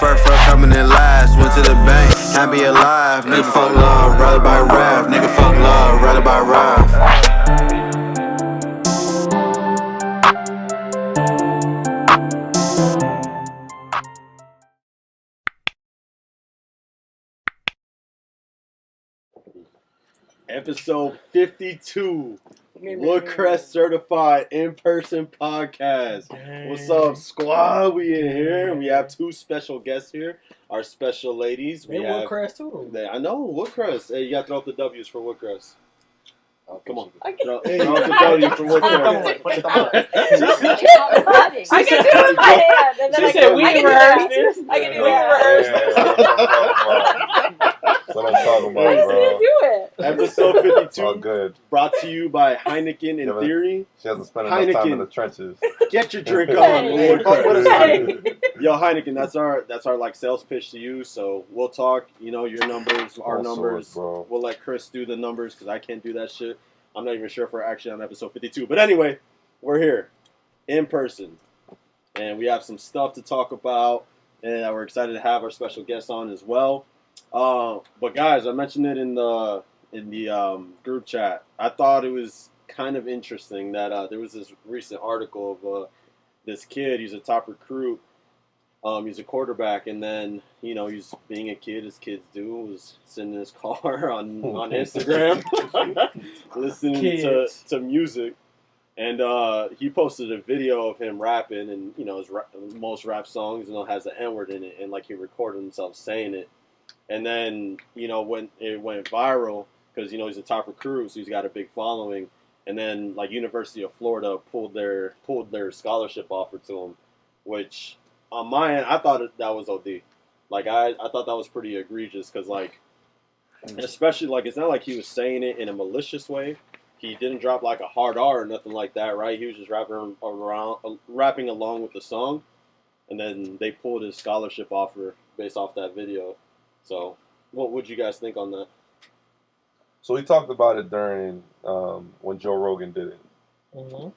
first coming in last. Went to the bank, happy alive. Nigga fuck love, rather by rap. Nigga fuck love, rather by rap. Episode 52, Woodcrest Certified In-Person Podcast. What's up, squad? We in here. We have two special guests here. Our special ladies. They Woodcrest too. I know, Woodcrest. Hey, you got to throw up the W's for Woodcrest. Oh, come on. Throw up the W's for Woodcrest. I can do it with my hand. And then She said we can rehearse this. I can do That's what I'm talking about, I just bro. didn't do it. Episode 52, All good. brought to you by Heineken in Theory. She hasn't spent enough time in the trenches. Get your drink on. Hey. Woodcrest. Yo, Heineken, that's our like sales pitch to you. So we'll talk. You know your numbers, our All numbers. sorts, bro. We'll let Chris do the numbers because I can't do that shit. I'm not even sure if we're actually on episode 52. But anyway, we're here in person, and we have some stuff to talk about, and we're excited to have our special guests on as well. But guys, I mentioned it in the group chat. I thought it was kind of interesting that there was this recent article of this kid. He's a top recruit. He's a quarterback, and then he's being a kid, as kids do. Was sitting in his car on Instagram, listening to music, and he posted a video of him rapping, and his most rap songs has the N-word in it, and like he recorded himself saying it. And then, when it went viral, because, he's a top recruit, so he's got a big following. And then, like, University of Florida pulled their scholarship offer to him, which, on my end, I thought that was OD. Like, I thought that was pretty egregious, because, like, especially, like, it's not like he was saying it in a malicious way. He didn't drop, like, a hard R or nothing like that, right? He was just rapping along with the song. And then they pulled his scholarship offer based off that video. So, what would you guys think on that? So we talked about it during when Joe Rogan did it. Mm-hmm.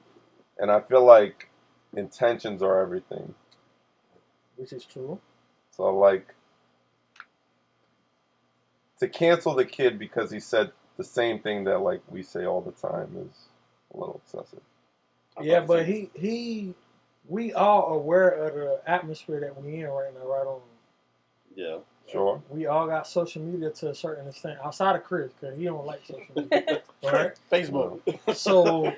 And I feel like intentions are everything. Which is true. So, like, to cancel the kid because he said the same thing that, like, we say all the time is a little excessive. Yeah, but we all aware of the atmosphere that we in right now, right on. Yeah. Sure. We all got social media to a certain extent, outside of Chris, because he don't like social media, right? Facebook. So,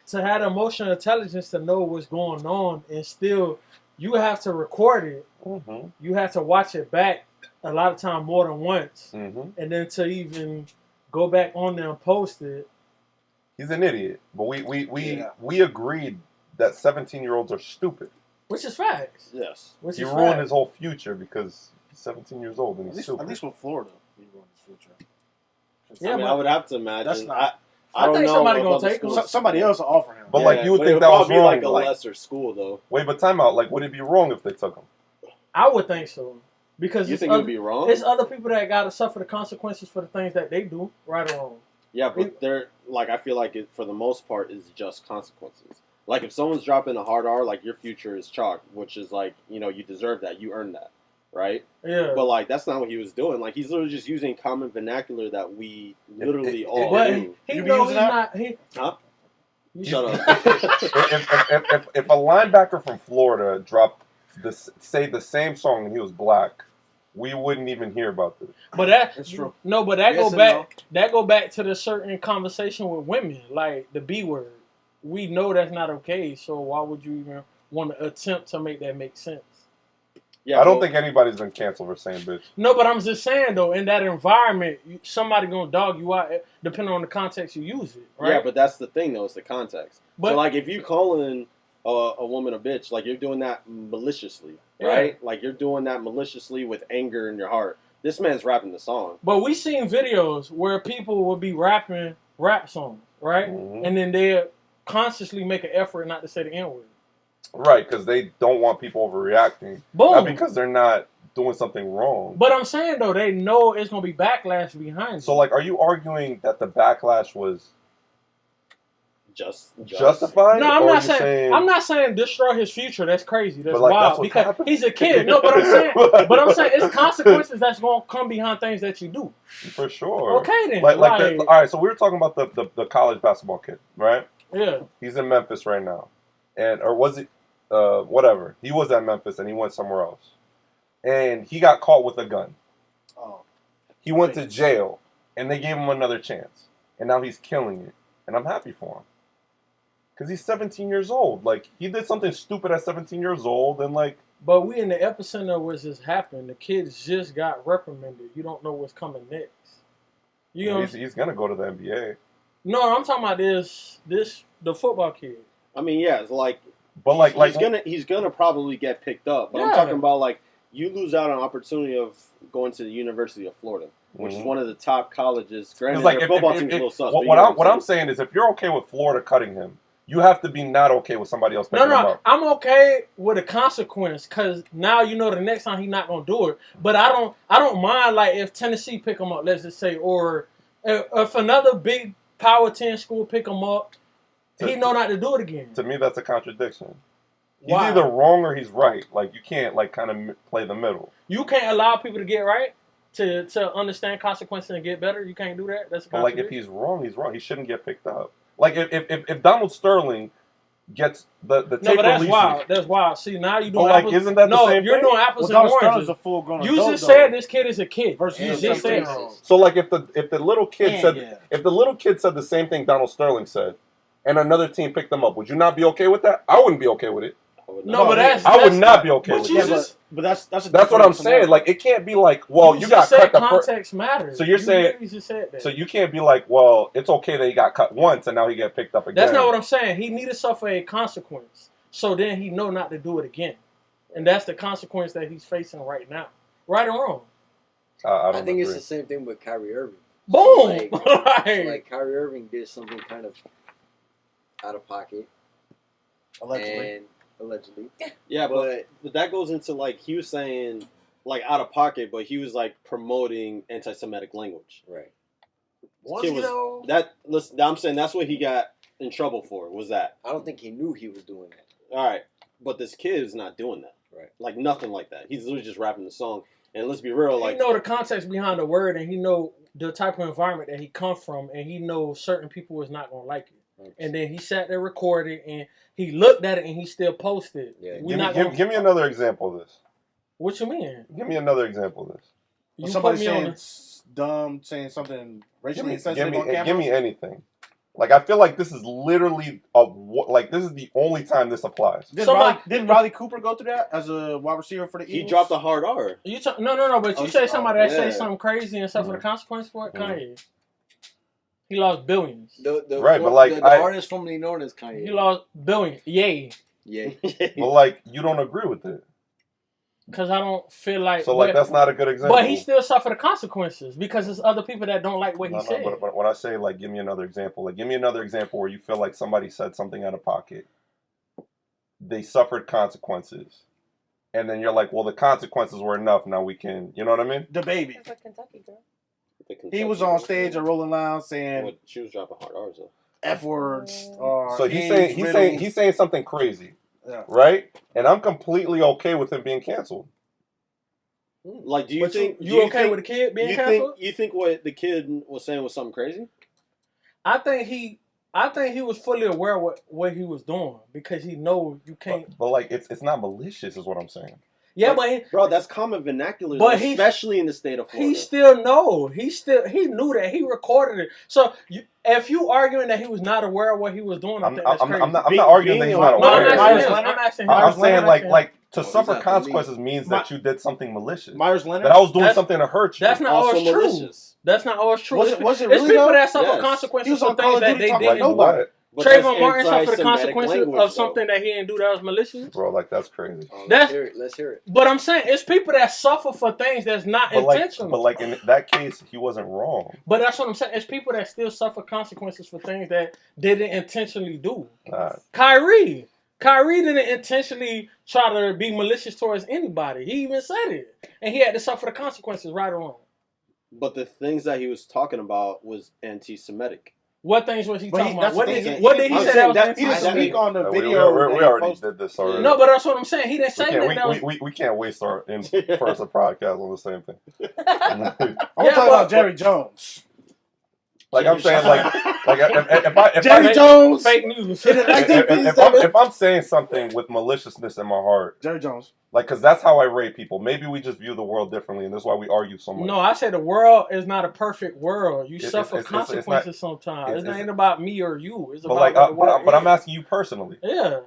to have emotional intelligence to know what's going on, and still, you have to record it. Mm-hmm. You have to watch it back a lot of time more than once, Mm-hmm. and then to even go back on there and post it. He's an idiot. But we agreed that 17-year-olds are stupid. Which is facts. Yes. Which He is ruined facts. his whole future because he's 17 years old and he's stupid. At least with Florida, he ruined his future. Yeah, I would have to imagine. That's not- I don't think know. somebody if gonna other take him. schools- Somebody else will offer him. But, like, you would but think it would that was probably be like a wrong, like- lesser school, though. Wait, but time out. Like, would it be wrong if they took him? I would think so. Because You it's think it other, would be wrong? it's other people that got to suffer the consequences for the things that they do, right or wrong. Yeah, but they're like, I feel like it for the most part is just consequences. Like if someone's dropping a hard R, like your future is chalked, which is like you deserve that, you earned that, right? Yeah. But like that's not what he was doing. Like he's literally just using common vernacular that we literally all But do. he You be know using he's that? not. He, Huh? you Shut up. If a linebacker from Florida dropped say the same song and he was black, we wouldn't even hear about this. But that It's true. No, but that Yes go and back. That go back to the certain conversation with women, like the B word. We know that's not okay. So why would you even want to attempt to make that make sense? Yeah, I don't but- think anybody's been canceled for saying bitch. No, but I'm just saying though, in that environment, somebody gonna dog you out depending on the context you use it, right? Yeah, but that's the thing though. It's the context. But- so like if you calling a woman a bitch, like you're doing that maliciously, right? Like you're doing that maliciously with anger in your heart. This man's rapping the song. But we seen videos where people will be rapping rap songs, right? Mhm. And then they consciously make an effort not to say the N-word. Right, because they don't want people overreacting. Boom. Not because they're not doing something wrong. But I'm saying though, they know it's gonna be backlash behind it. So, like, are you arguing that the backlash was Justified? No, I'm Or not you saying. I'm not saying destroy his future. That's crazy. That's But, like, wild that's what's because happening. he's a kid. No, but I'm saying it's consequences that's gonna come behind things that you do. For sure. Okay then. All right, so we were talking about the college basketball kid, right? Yeah. He's in Memphis right now, or was he? Whatever. He was at Memphis and he went somewhere else, and he got caught with a gun. Oh. He went to jail, and they gave him another chance, and now he's killing it, and I'm happy for him. Because he's 17 years old. Like, he did something stupid at 17 years old, and like... But we in the epicenter of what's just happened. The kids just got reprimanded. You don't know what's coming next. You know, he's going to go to the NBA. No, I'm talking about the football kid. I mean, yeah, it's like... But he's gonna probably get picked up. But I'm talking about, like, you lose out on an opportunity of going to the University of Florida, which is one of the top colleges. Granted, their football team's a little sus. What I'm saying is, if you're okay with Florida cutting him, you have to be not okay with somebody else picking him up. I'm okay with a consequence because now you know the next time he's not gonna do it. But I don't mind, like, if Tennessee pick him up, let's just say, or if another big Power 10 school pick him up, he know not to do it again. To me, that's a contradiction. He's Why? either wrong or he's right. Like, you can't, like, kind of play the middle. You can't allow people to get right, to understand consequences and get better. You can't do that. That's a but, like, if he's wrong, he's wrong. He shouldn't get picked up. Like, if Donald Sterling gets the tape but that's releases, wild. That's wild. See, now you're doing apples. Isn't that the same you're thing? doing apples and Donald oranges. Sterling's a full-grown You adult, just said this kid is a kid. Versus you just said So, like, if the little kid if the little kid said the same thing Donald Sterling said, and another team picked them up, would you not be okay with that? I wouldn't be okay with it. No, but I would not be okay with it. But that's what I'm saying. Like, it can't be like, well, you got cut the first. Context matters. So you're saying, just said that. so you can't be like, well, it's okay that he got cut once and now he get picked up again. That's not what I'm saying. He need to suffer a consequence, so then he know not to do it again, and that's the consequence that he's facing right now. Right or wrong? I think agree. it's the same thing with Kyrie Irving. Boom. So like Kyrie Irving did something kind of out of pocket. Allegedly. Yeah, but that goes into, like, he was saying, like, out of pocket, but he was, like, promoting anti-Semitic language. Right. Listen, I'm saying that's what he got in trouble for, was that. I don't think he knew he was doing that. All right. But this kid is not doing that. Right. Like, nothing like that. He's literally just rapping the song. And let's be real, like... He know the context behind the word, and he know the type of environment that he come from, and he knows certain people is not going to like it. And then he sat there, recorded, and he looked at it, and he still posted. Yeah. Give me another example of this. What you mean? Give me another example of this. Somebody saying dumb, saying something racially insensitive on camera? Give me anything. Like, I feel like this is literally this is the only time this applies. Didn't Riley Cooper go through that as a wide receiver for the Eagles? He dropped a hard R. No. But you say somebody that say something crazy and suffer the consequence for it, Kanye. He lost billions. The artist formerly known as Kanye. He lost billions. Yay. But, like, you don't agree with it. Because I don't feel like... So, like, that's not a good example. But he still suffered the consequences because there's other people that don't like what he said. But when I say, like, give me another example, like, give me another example where you feel like somebody said something out of pocket. They suffered consequences. And then you're like, well, the consequences were enough. Now we can... You know what I mean? The baby. That's a Kentucky girl. He was on stage at Rolling Loud saying... She was dropping hard R's, though. F-words. So he's saying something crazy. Yeah. Right? And I'm completely okay with him being canceled. Like, do you think... You okay with the kid being canceled? You think what the kid was saying was something crazy? I think he was fully aware of what he was doing because he know you can't... But like, it's not malicious is what I'm saying. Yeah, but bro, that's common vernacular, especially in the state of Florida. He still know. He knew that. He recorded it. So if you arguing that he was not aware of what he was doing, I think that's crazy. I'm not arguing that he's not aware. I'm asking him. I'm saying like to suffer consequences means that you did something malicious. Myers Leonard? That I was doing something to hurt you. That's not always true. That's not always true. Was it really? It's people that suffer consequences for things that they didn't. Trayvon Martin suffered the consequences of something that he didn't do that was malicious. Bro, like, that's crazy. Let's hear it. But I'm saying, it's people that suffer for things that's not intentional. But like in that case, he wasn't wrong. But that's what I'm saying. It's people that still suffer consequences for things that they didn't intentionally do. Kyrie didn't intentionally try to be malicious towards anybody. He even said it. And he had to suffer the consequences, right or wrong. But the things that he was talking about was anti-Semitic. What things was he But talking about? that's What the did thing. he, what did he I'm say saying that that was He didn't I- speak on the We video. we that he already posted. did this already. No, but that's what I'm saying. He didn't say that was... We can't waste our in-person podcast on the same thing. I'm Yeah, talking about Jerry Jones. Like I'm saying, like if Jerry I, Jones. Fake news. if I'm saying something with maliciousness in my heart, Jerry Jones. like, because that's how I rate people. Maybe we just view the world differently, and that's why we argue so much. No, I said the world is not a perfect world. You It's- suffer it's not- consequences sometimes. It's it's- not about me or you. It's but about like, what the world but I'm is. asking you personally, Yeah.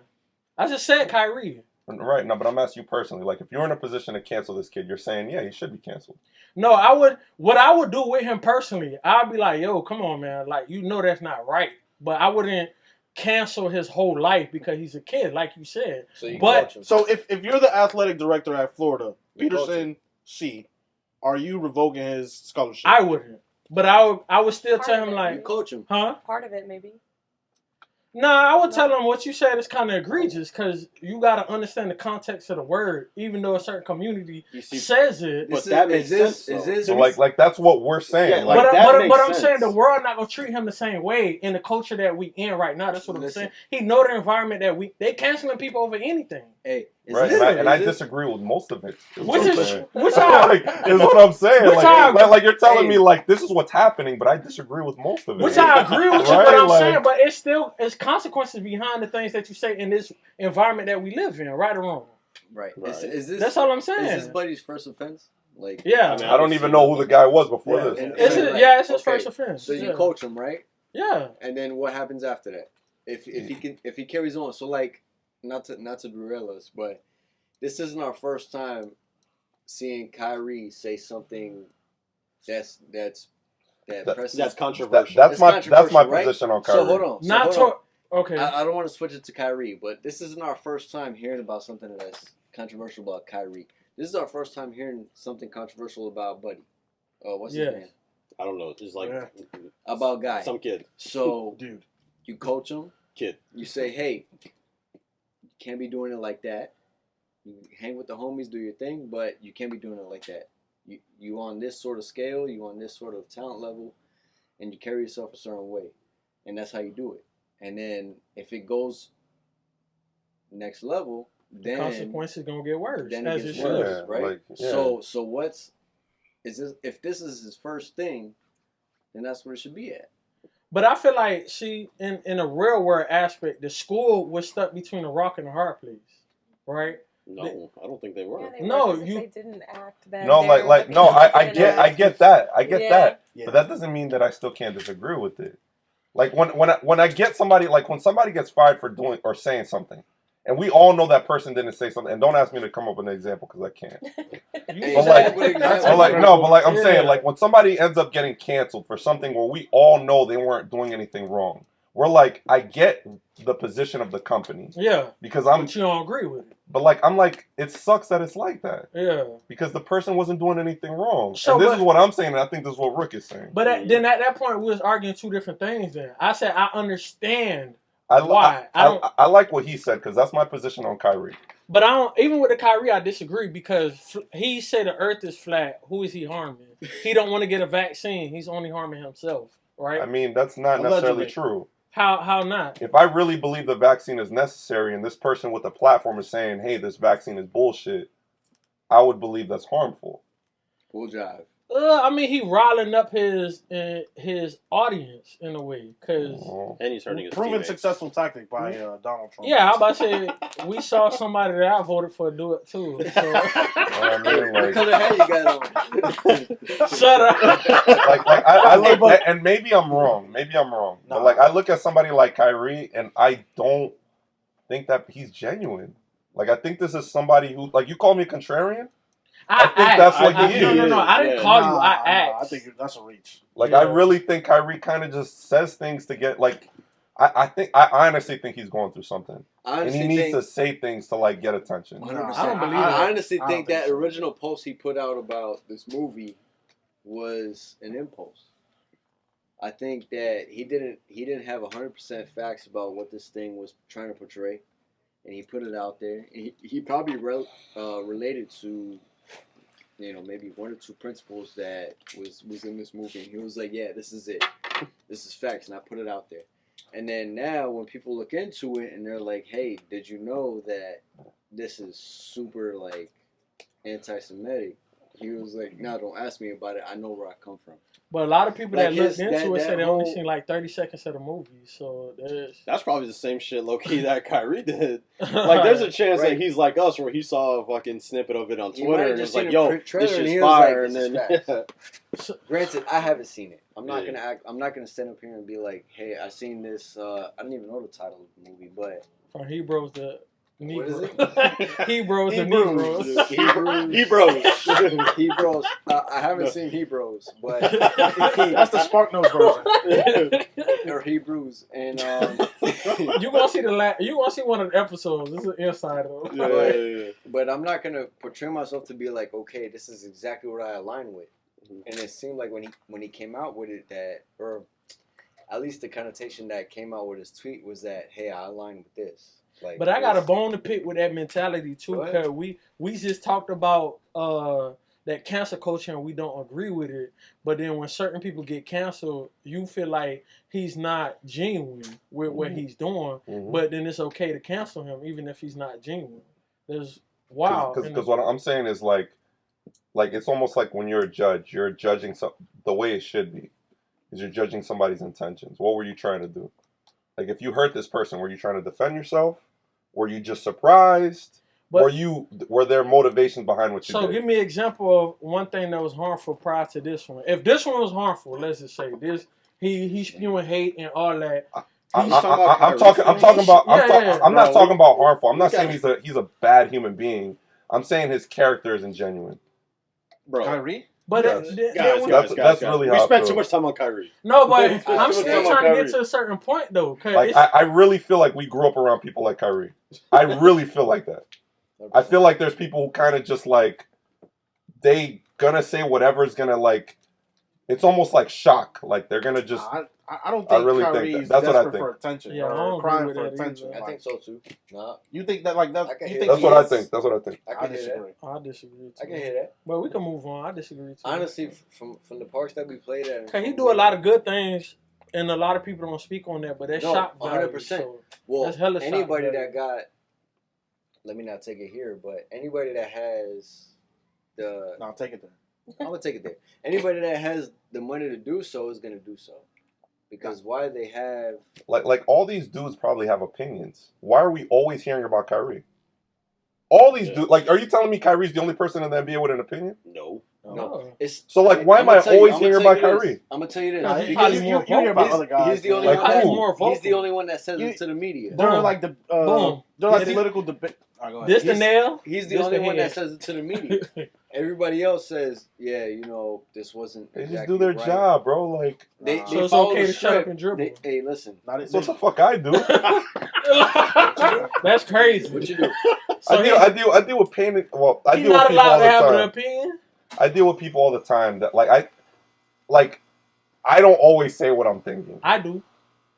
I just said Kyrie. right? No, but I'm asking you personally. Like, if you're in a position to cancel this kid, you're saying, yeah, he should be canceled. No, I would. What I would do with him personally, I'd be like, "Yo, come on, man! Like, you know that's not right." But I wouldn't cancel his whole life because he's a kid, like you said. So you But- coach him. So if you're the athletic director at Florida, You coach Peterson C, are you revoking his scholarship? I wouldn't. But I would still Part tell of him it. like, You coach him. huh? Part of it, maybe. No, I would tell him what you said is kind of egregious because you got to understand the context of the word, even though a certain community You see, says it. but This that is makes this sense, is though. this So like that's what we're saying. Yeah, like, like, that makes but I'm sense. saying the world not gonna treat him the same way in the culture that we in right now. That's what I'm Listen. saying. He know the environment that they canceling people over anything. Hey, is right? this, And I is this- disagree with most of it. Is Which what I'm is saying. which I like, is what I'm saying. Which I- Like you're telling Hey. me like this is what's happening, but I disagree with most of it. which I agree with you, Right? but I'm Like- saying, but it's consequences behind the things that you say in this environment that we live in, right or wrong. right? Right. Is this That's all I'm is saying. this buddy's first offense? Like, Yeah, I mean, I don't even know who the guy was before Yeah. this. and- it's and his, like, yeah, it's his okay, first offense. So you yeah. coach him, right? Yeah, And then what happens after that? If he carries on, so like not to derail us, but this isn't our first time seeing Kyrie say something that's presses. That's controversial. That's my controversial, right? position on Kyrie. So hold on. not hold on. to okay. I don't want to switch it to Kyrie, but this isn't our first time hearing about something that's controversial about Kyrie. This is our first time hearing something controversial about Buddy. What's Yes. his name? I don't know. It's just like Yeah. About Guy. some kid. So Dude. you coach him. Kid. You say, hey, you can't be doing it like that. You hang with the homies, do your thing, but you can't be doing it like that. You on this sort of scale, you on this sort of talent level, and you carry yourself a certain way, and that's how you do it. And then if it goes next level, then Consequences gonna get worse. then as it it gets should. worse, Yeah, right? like, yeah. So what's is this? If this is his first thing, then that's where it should be at. But I feel like in a real world aspect, the school was stuck between a rock and a hard place, right? No, I don't think they were. Yeah, they No, were, 'cause if you- they didn't act then. No, like no, I get that. I get Yeah. that. Yeah. But that doesn't mean that I still can't disagree with it. Like when I get somebody, like when somebody gets fired for doing or saying something, and we all know that person didn't say something, and don't ask me to come up with an example because I can't. Hey, But like, exactly. but like no, but like I'm Yeah. saying, like when somebody ends up getting canceled for something where we all know they weren't doing anything wrong, we're like, I get the position of the company Yeah, because but you don't agree with it. but like I'm like, it sucks that it's like that Yeah, because the person wasn't doing anything wrong. So and this what- is what I'm saying, and I think this is what Rick is saying. but then at that point we was arguing two different things. Then I said I understand, I why? I don't- I like what he said because that's my position on Kyrie. but I don't. Even with the Kyrie, I disagree because he said the Earth is flat. Who is he harming? He don't want to get a vaccine. He's only harming himself, right? I mean, that's not necessarily Allegedly. true. How not? If I really believe the vaccine is necessary and this person with a platform is saying, hey, this vaccine is bullshit, I would believe that's harmful. Full jive. I mean, he riling up his audience in a way, cause And he's hurting his Proven teammates. successful tactic by Donald Trump. yeah, I about to say we saw somebody that I voted for do it too. So I mean, What like, color hat you got on? shut up. like I look, and maybe I'm wrong. No. But like I look at somebody like Kyrie, and I don't think that he's genuine. Like I think this is somebody who, like, you call me a contrarian. I think that's what he is. No, I didn't Yeah. call you. I asked. I think that's a reach. Like Yeah. I really think Kyrie kind of just says things to get like. I honestly think he's going through something, I and he honestly needs think to say things to like get attention. 100%. I don't believe I that. honestly I don't think think that so. original post he put out about this movie was an impulse. I think that he didn't have 100% facts about what this thing was trying to portray, and he put it out there. He probably related to, maybe one or two principles that was in this movie. And he was like, yeah, this is it. This is facts, and I put it out there. And then now, when people look into it and they're like, "Hey, did you know that this is super like anti-Semitic?" He was like, "No, don't ask me about it. I know where I come from." But a lot of people Like that looked his- into that- it that said they only whole- seen like 30 seconds of the movie. So there's That's probably the same shit, low key, that Kyrie did. Like, there's a chance Right. that he's like us, where he saw a fucking snippet of it on He Twitter might have and just was like, seen a "Yo, trailer this and shit's he was like, fire," and "This then is facts." Granted, I haven't seen it. I'm not Yeah. gonna act. I'm not gonna stand up here and be like, "Hey, I seen this." I don't even know the title of the movie, but from Hebrews to What is Negro. Hebrews to Negroes. Hebrews. Hebrews. I haven't seen Hebrews, but That's the Spark Notes version. or Hebrews, and You gonna see you gonna see one of the episodes. This is an insider. yeah. but I'm not gonna portray myself to be like, okay, this is exactly what I align with. Mhm. And it seemed like when he came out with it that, or at least the connotation that came out with his tweet was that, hey, I align with this. Like, But I got a this- bone to pick with that mentality too, Go ahead. because we just talked about that cancel culture and we don't agree with it. But then when certain people get canceled, you feel like he's not genuine with what he's doing. Mhm. But then it's okay to cancel him even if he's not genuine. There's wow. Because what I'm saying is like it's almost like when you're a judge, you're judging the way it should be, is you're judging somebody's intentions. What were you trying to do? Like if you hurt this person, were you trying to defend yourself? Were you just surprised? But- Were there motivations behind what you So did? give me an example of one thing that was harmful prior to this one. If this one was harmful, let's just say this, he's spewing hate and all that. I'm He's- talking about. Yeah. I'm not Bro, talking about harmful. I'm not we saying he's a bad human being. I'm saying his character isn't genuine. Bro, Kyrie? But Yes. guys, That's really how we I spent feel. too much time on Kyrie. no, but Yeah, I'm it's still about trying to Kyrie. get to a certain point though. 'Cause Like it's- I really feel like we grew up around people like Kyrie. I really feel like that. I feel like there's people who kind of just like they gonna say whatever's gonna like. It's almost like shock. Like they're gonna just. I don't I think really think Kyrie's that's what I desperate think. for attention Yeah, I don't or agree crying with for that attention. either. I Like, think so too. Nah, you think that like that? I can You hear think That's he what I is- think. That's what I think. I I can hear that. disagree. I disagree too. I can hear that. But we can move on. I disagree too. Honestly, from the parks that we played at, Cause he do a lot of good things, and a lot of people don't speak on that. But that's No, shock value. 100%. So Well, that's hella shock anybody value. that got, let me not take it here, but anybody that has the, No, take it there. I'm gonna take it there. Anybody that has the money to do so is gonna do so, because why they have Like all these dudes probably have opinions. Why are we always hearing about Kyrie? All these dudes, like, are you telling me Kyrie's the only person in the NBA with an opinion? No. No. it's. So like, why am I always hearing about Kyrie? I'm gonna tell you Nah, this. he Because probably You more hear about vocal. other guys. he's the only Like one. who? He's more vocal. He's the only one that says You- it to the media. During Boom. like the Boom. during like This- political debate. Go ahead. This the He's- nail. He's the This only the one head. that says it to the media. Everybody else says, yeah, you know, this wasn't. They just exactly do their right. job, bro. Like, They, Nah. they So it's follow okay the to shut up script. and dribble. Hey, listen. Not that's what the fuck I do. That's crazy. What you do? So I deal with pain. Well, I he's deal with not people all allowed the to have an time. opinion. I deal with people all the time that I don't always say what I'm thinking, I do,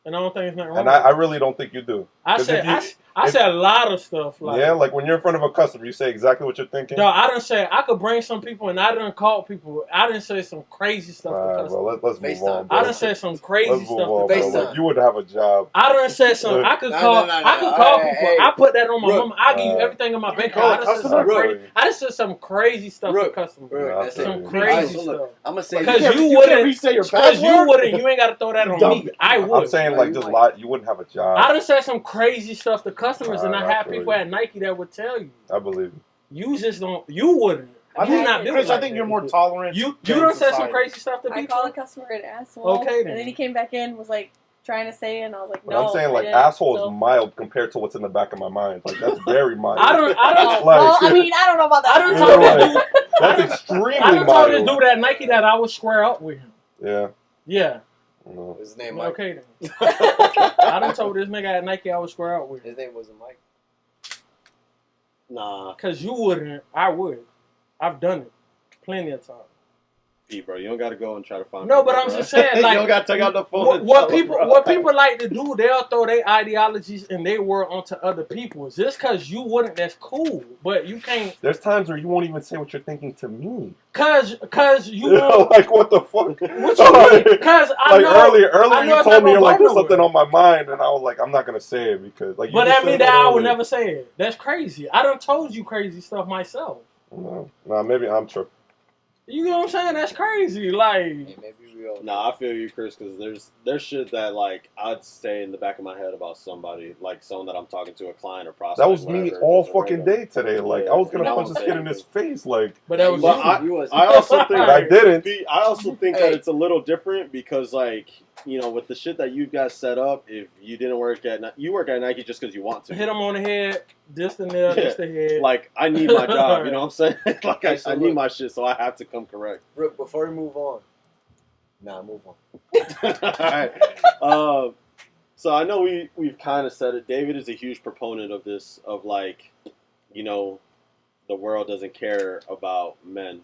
and I don't think it's nothing wrong. and with I it. really don't think you do. I 'cause said if you- I said a lot of stuff. Like, Yeah, like when you're in front of a customer, you say exactly what you're thinking. no, I done say I could bring some people, and I done call people. I done say some crazy stuff to Alright, customers. bro, let's move FaceTime. on, bro. I done said some crazy Let's move stuff on, to bro. customers. Like, you would have a job. I done said some. I could No, call. no, no, I could no. call Hey, people. hey. I put that on my Rook. mama. I give you Right. everything in my bank call card. a I done said customer? some crazy. I just said some crazy stuff to Rook. customers. Bro, that's it. Some Some Alright, crazy so stuff. look, I'm gonna say Because this. you wouldn't. reset your Because you password? wouldn't. You ain't got to throw that on Dumb. me. I would. I'm saying No, like you just might. lot. You wouldn't have a job. I done said some crazy stuff to customers, and I Alright, I have feel people you. at Nike that would tell you. I believe you. You just don't. You wouldn't. I You think, not built Chris, like I think that. you're more tolerant. You than done said some society. crazy stuff to I people. called a customer an asshole. Okay, then. And then he came back in, was like trying to say it, and I was like, But no. I'm saying I like didn't. asshole So- is mild compared to what's in the back of my mind. Like that's very mild. I don't. Oh, Like- well, I mean, I don't know about that. I done You told know, this dude. That's extremely I done told this mild. dude at Nike that I would square up with him. Yeah. Yeah. No. His name Mike. Okay then. I done told this nigga at Nike I would square up with him. His name wasn't Mike. Nah. Cause you wouldn't. I would. I've done it plenty of times. Pete, bro, you don't gotta go and try to find. No, people, but I'm bro. just saying, like, you don't gotta take out the phone. what, and what tell people them, what bro. people like to do, they'll throw their ideologies and their world onto other people's. Just because you wouldn't, that's cool. But you can't, There's times where you won't even say what you're thinking to me. cause you You know, won't. like what the fuck? What you mean? Cause I Like know earlier I know you it's told not me you're gonna like, go there's something nowhere. on my mind, and I was like, I'm not gonna say it because like. You But just that said mean that I would earlier. never say it. That's crazy. I done told you crazy stuff myself. No, maybe I'm tripping. You know what I'm saying? That's crazy. Like, Hey, maybe we all. Nah, I feel you, Chris, because there's shit that like I'd say in the back of my head about somebody, like someone that I'm talking to, a client or prospect. That was me whatever, all just a fucking random- day today. Like Yeah, I was gonna you know punch what this I'm kid saying? in his face. Like, but that was But you. I also think but I didn't. I also think that Hey. it's a little different because, like, you know, with the shit that you guys set up, if you didn't work at you work at Nike just because you want to. Hit him on the head, this the nail, this the head. Like, I need my job. You know what I'm saying? Like, Hey, so I need look. my shit, so I have to come correct. Rick, before we move on. Move on. All right. So I know we've kind of said it. David is a huge proponent of this, of like, you know, the world doesn't care about men.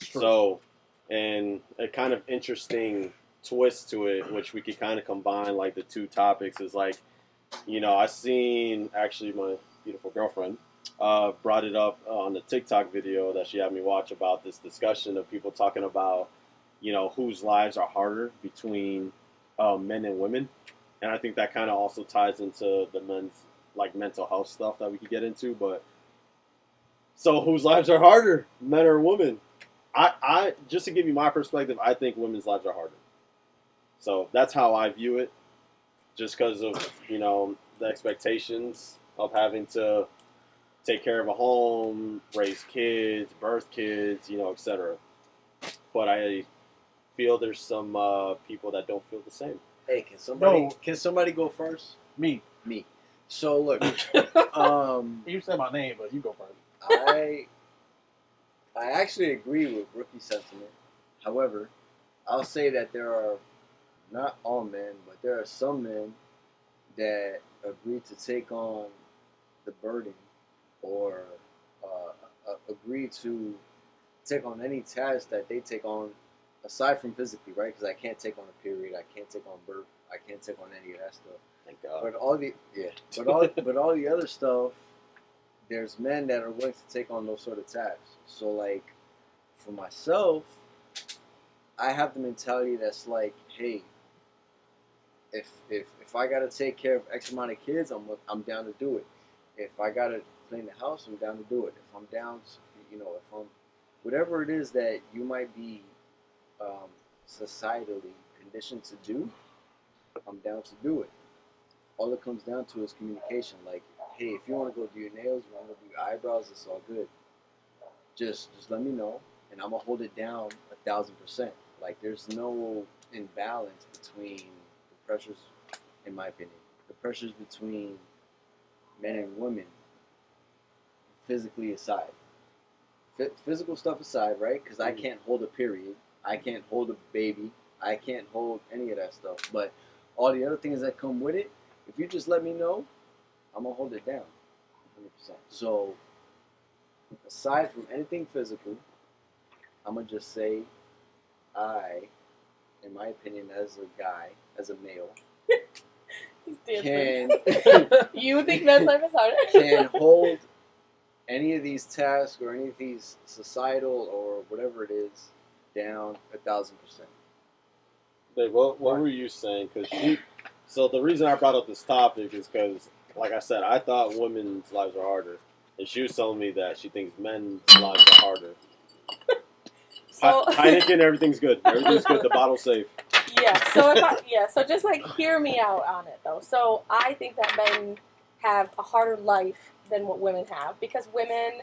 So, and a kind of interesting twist to it, which we could kind of combine like the two topics, is like, you know, I seen actually my beautiful girlfriend brought it up on the TikTok video that she had me watch about this discussion of people talking about, you know, whose lives are harder between men and women. And I think that kind of also ties into the men's like mental health stuff that we could get into. But so whose lives are harder, men or women? I just to give you my perspective, I think women's lives are harder. So that's how I view it, just because of, you know, the expectations of having to take care of a home, raise kids, birth kids, you know, etc. But I feel there's some people that don't feel the same. Hey, can somebody go first? Me. Me. So look, You said my name, but you go first. I actually agree with Rookie's sentiment. However, I'll say that there are not all men, but there are some men that agree to take on the burden or agree to take on any task that they take on aside from physically, right? Because I can't take on a period, I can't take on birth, I can't take on any of that stuff. Thank God. But all the other stuff, there's men that are willing to take on those sort of tasks. So like, for myself, I have the mentality that's like, hey, if I gotta take care of X amount of kids, I'm down to do it. If I gotta clean the house, I'm down to do it. If I'm down, you know, if I'm whatever it is that you might be societally conditioned to do, I'm down to do it. All it comes down to is communication. Like, hey, if you want to go do your nails, you want to do your eyebrows, it's all good. Just let me know, and I'm gonna hold it down 1,000%. Like, there's no imbalance between the pressures, in my opinion, the pressures between men and women, physically aside. Physical stuff aside, right? Because I can't hold a period, I can't hold a baby, I can't hold any of that stuff. But all the other things that come with it, if you just let me know, I'm gonna hold it down, 100%. So, aside from anything physical, I'm gonna just say, in my opinion, as a guy, as a male, He's dancing. can You think men's life is harder? can hold any of these tasks or any of these societal or whatever it is down 1,000%. Babe, what were you saying? So the reason I brought up this topic is because, like I said, I thought women's lives are harder. And she was telling me that she thinks men's lives are harder. So Heineken, everything's good. Everything's good. The bottle's safe. so just like hear me out on it though. So I think that men have a harder life than what women have because women,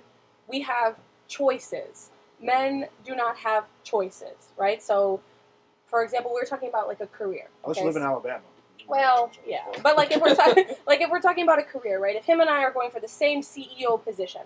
we have choices. Men do not have choices, right? So, for example, we're talking about like a career. I used to okay? live in Alabama. Well, yeah, but like if we're talking about a career, right? If him and I are going for the same CEO position,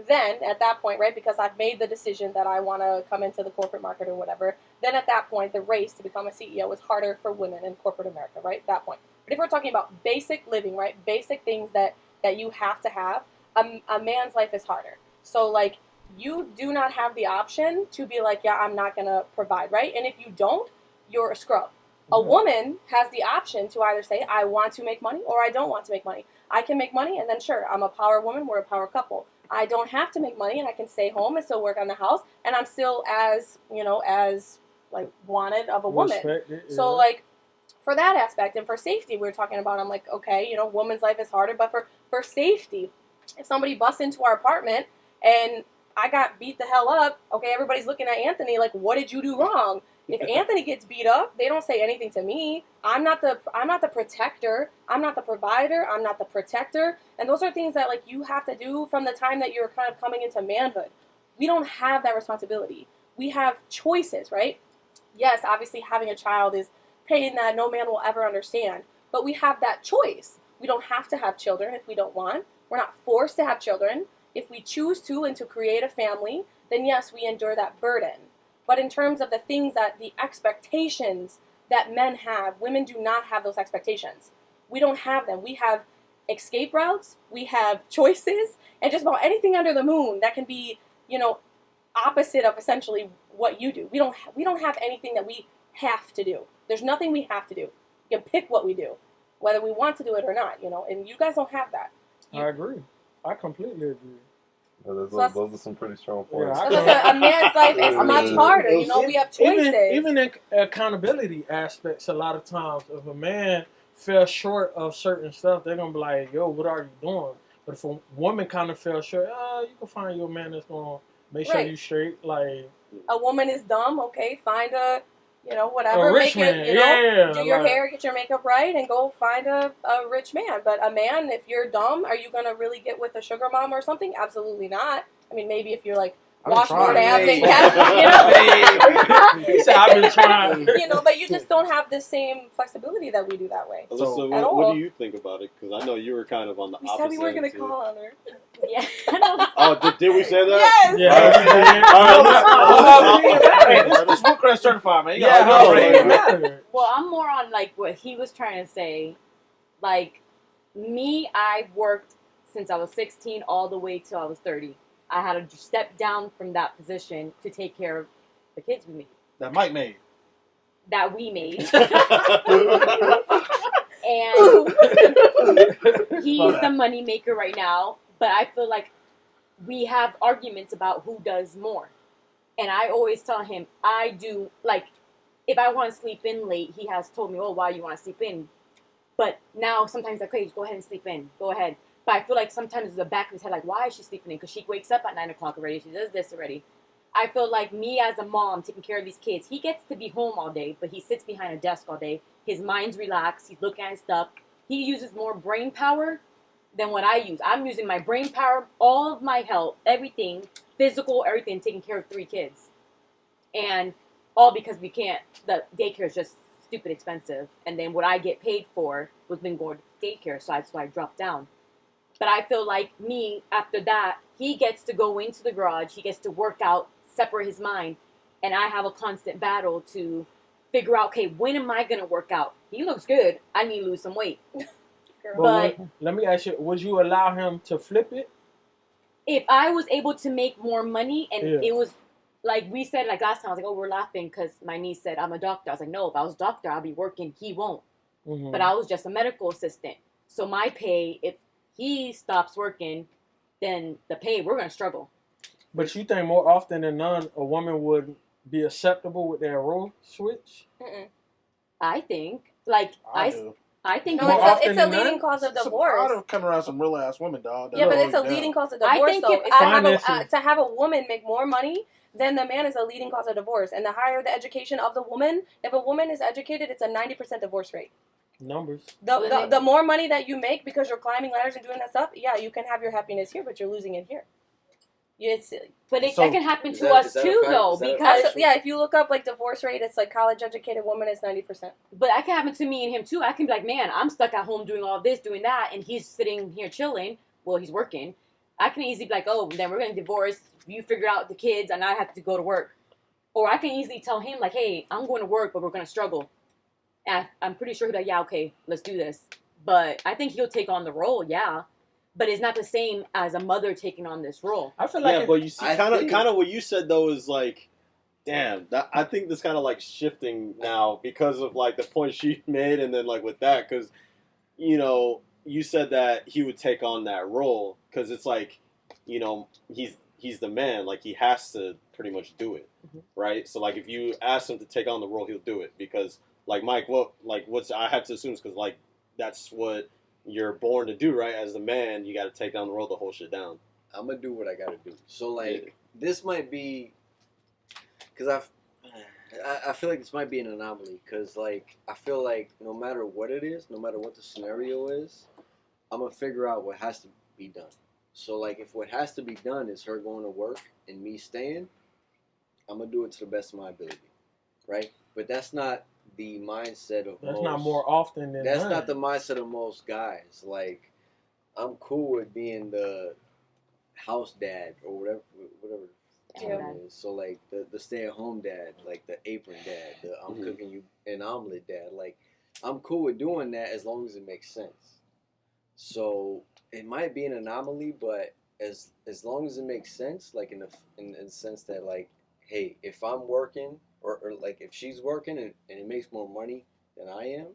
then at that point, right, because I've made the decision that I want to come into the corporate market or whatever, then at that point, the race to become a CEO is harder for women in corporate America, right? At that point. But if we're talking about basic living, right, basic things that you have to have, a man's life is harder. So like you do not have the option to be like, yeah, I'm not going to provide, right? And if you don't, you're a scrub. A woman has the option to either say, I want to make money or I don't want to make money. I can make money and then sure, I'm a power woman, we're a power couple. I don't have to make money and I can stay home and still work on the house and I'm still as, as like wanted of a woman. So like for that aspect and for safety, we were talking about, I'm like, okay, woman's life is harder, but for safety, if somebody busts into our apartment and I got beat the hell up, okay, everybody's looking at Anthony like, what did you do wrong? If Anthony gets beat up, they don't say anything to me. I'm not the protector. I'm not the provider. I'm not the protector. And those are things that like you have to do from the time that you're kind of coming into manhood. We don't have that responsibility. We have choices, right? Yes, obviously having a child is pain that no man will ever understand. But we have that choice. We don't have to have children if we don't want. We're not forced to have children. If we choose to and to create a family, then yes, we endure that burden. But in terms of the things that the expectations that men have, women do not have those expectations. We don't have them. We have escape routes, we have choices, and just about anything under the moon that can be, opposite of essentially what you do. We don't have anything that we have to do. There's nothing we have to do. You can pick what we do, whether we want to do it or not, and you guys don't have that. I agree. I completely agree. Those are some pretty strong points. A man's life is much harder. We have choices. Even in accountability aspects, a lot of times, if a man fell short of certain stuff, they're going to be like, yo, what are you doing? But if a woman kind of fell short, you can find your man that's going to make sure you straight. Like, a woman is dumb, okay, find a, whatever. A rich man, do your hair, get your makeup right, and go find a rich man. But a man, if you're dumb, are you going to really get with a sugar mom or something? Absolutely not. I mean, maybe if you're like, washboard abs and He said, I've been trying. But you just don't have the same flexibility that we do that way. Alyssa, what do you think about it? Because I know you were kind of on the opposite. We said we were going to call on her. Yeah. Oh, did we say that? Yes. Yeah. This Woodcrest Certified, man. Well, I'm more on like what he was trying to say. Like me, I worked since I was 16 all the way till I was 30. I had to step down from that position to take care of the kids with me. That Mike made. That we made. And he's the money maker right now. But I feel like we have arguments about who does more. And I always tell him, I do, like, if I want to sleep in late, he has told me, why you want to sleep in? But now sometimes I'm crazy, go ahead and sleep in. Go ahead. But I feel like sometimes in the back of his head, like, why is she sleeping in? Because she wakes up at 9 o'clock already. She does this already. I feel like me as a mom taking care of these kids, he gets to be home all day, but he sits behind a desk all day. His mind's relaxed. He's looking at stuff. He uses more brain power than what I use. I'm using my brain power, all of my health, everything, physical, everything, taking care of 3 kids. And all because we can't, the daycare is just stupid expensive. And then what I get paid for was been going to daycare, so that's why I dropped down. But I feel like me, after that, he gets to go into the garage, he gets to work out, separate his mind, and I have a constant battle to figure out, okay, when am I going to work out? He looks good. I need to lose some weight. But let me ask you, would you allow him to flip it? If I was able to make more money, and it was, like we said, like last time, I was like, we're laughing because my niece said, I'm a doctor. I was like, no, if I was a doctor, I'll be working. He won't. Mm-hmm. But I was just a medical assistant. So my pay, if he stops working, then the pay, we're going to struggle. But you think more often than none, a woman would be acceptable with their role switch? Mm-mm. I think. Like, I think no, it's a leading cause of divorce. I don't come around some real ass women, dog. Yeah, but it's a leading cause of divorce. I think to have a woman make more money, then the man is a leading cause of divorce. And the higher the education of the woman, if a woman is educated, it's a 90% divorce rate. Numbers. The more money that you make because you're climbing ladders and doing that stuff, yeah, you can have your happiness here, but you're losing it here. But that can happen to us too, though, because if you look up like divorce rate, it's like college educated woman is 90%. But that can happen to me and him too. I can be like, man, I'm stuck at home doing all this, doing that, and he's sitting here chilling. Well, he's working. I can easily be like, oh, then we're gonna divorce. You figure out the kids, and I have to go to work. Or I can easily tell him like, hey, I'm going to work, but we're gonna struggle. And I'm pretty sure he'll be like, yeah, okay, let's do this. But I think he'll take on the role, yeah. but it's not the same as a mother taking on this role. I feel like Yeah, but you see, I kind think- of what you said though is like, damn, that I think this kind of like shifting now because of like the point she made, and then like with that, because you know, you said that he would take on that role because it's like, you know, he's the man, like he has to pretty much do it, right? So like if you ask him to take on the role, he'll do it because like Mike, what's I have to assume is because like that's what you're born to do, right? As the man, you got to take down the role to hold shit down. I'm gonna do what I gotta do. So like this might be, because I feel like this might be an anomaly. Because like I feel like no matter what it is, no matter what the scenario is, I'm gonna figure out what has to be done. So like if what has to be done is her going to work and me staying, I'm gonna do it to the best of my ability, right? But that's not the mindset of That's most. not more often than That's none. not the mindset of most guys. Like, I'm cool with being the house dad or whatever the term is. So like the stay-at-home dad, like the apron dad, the I'm cooking you an omelet dad. Like, I'm cool with doing that as long as it makes sense. So it might be an anomaly, but as long as it makes sense, like in the sense that like, hey, if I'm working or like if she's working and it makes more money than I am,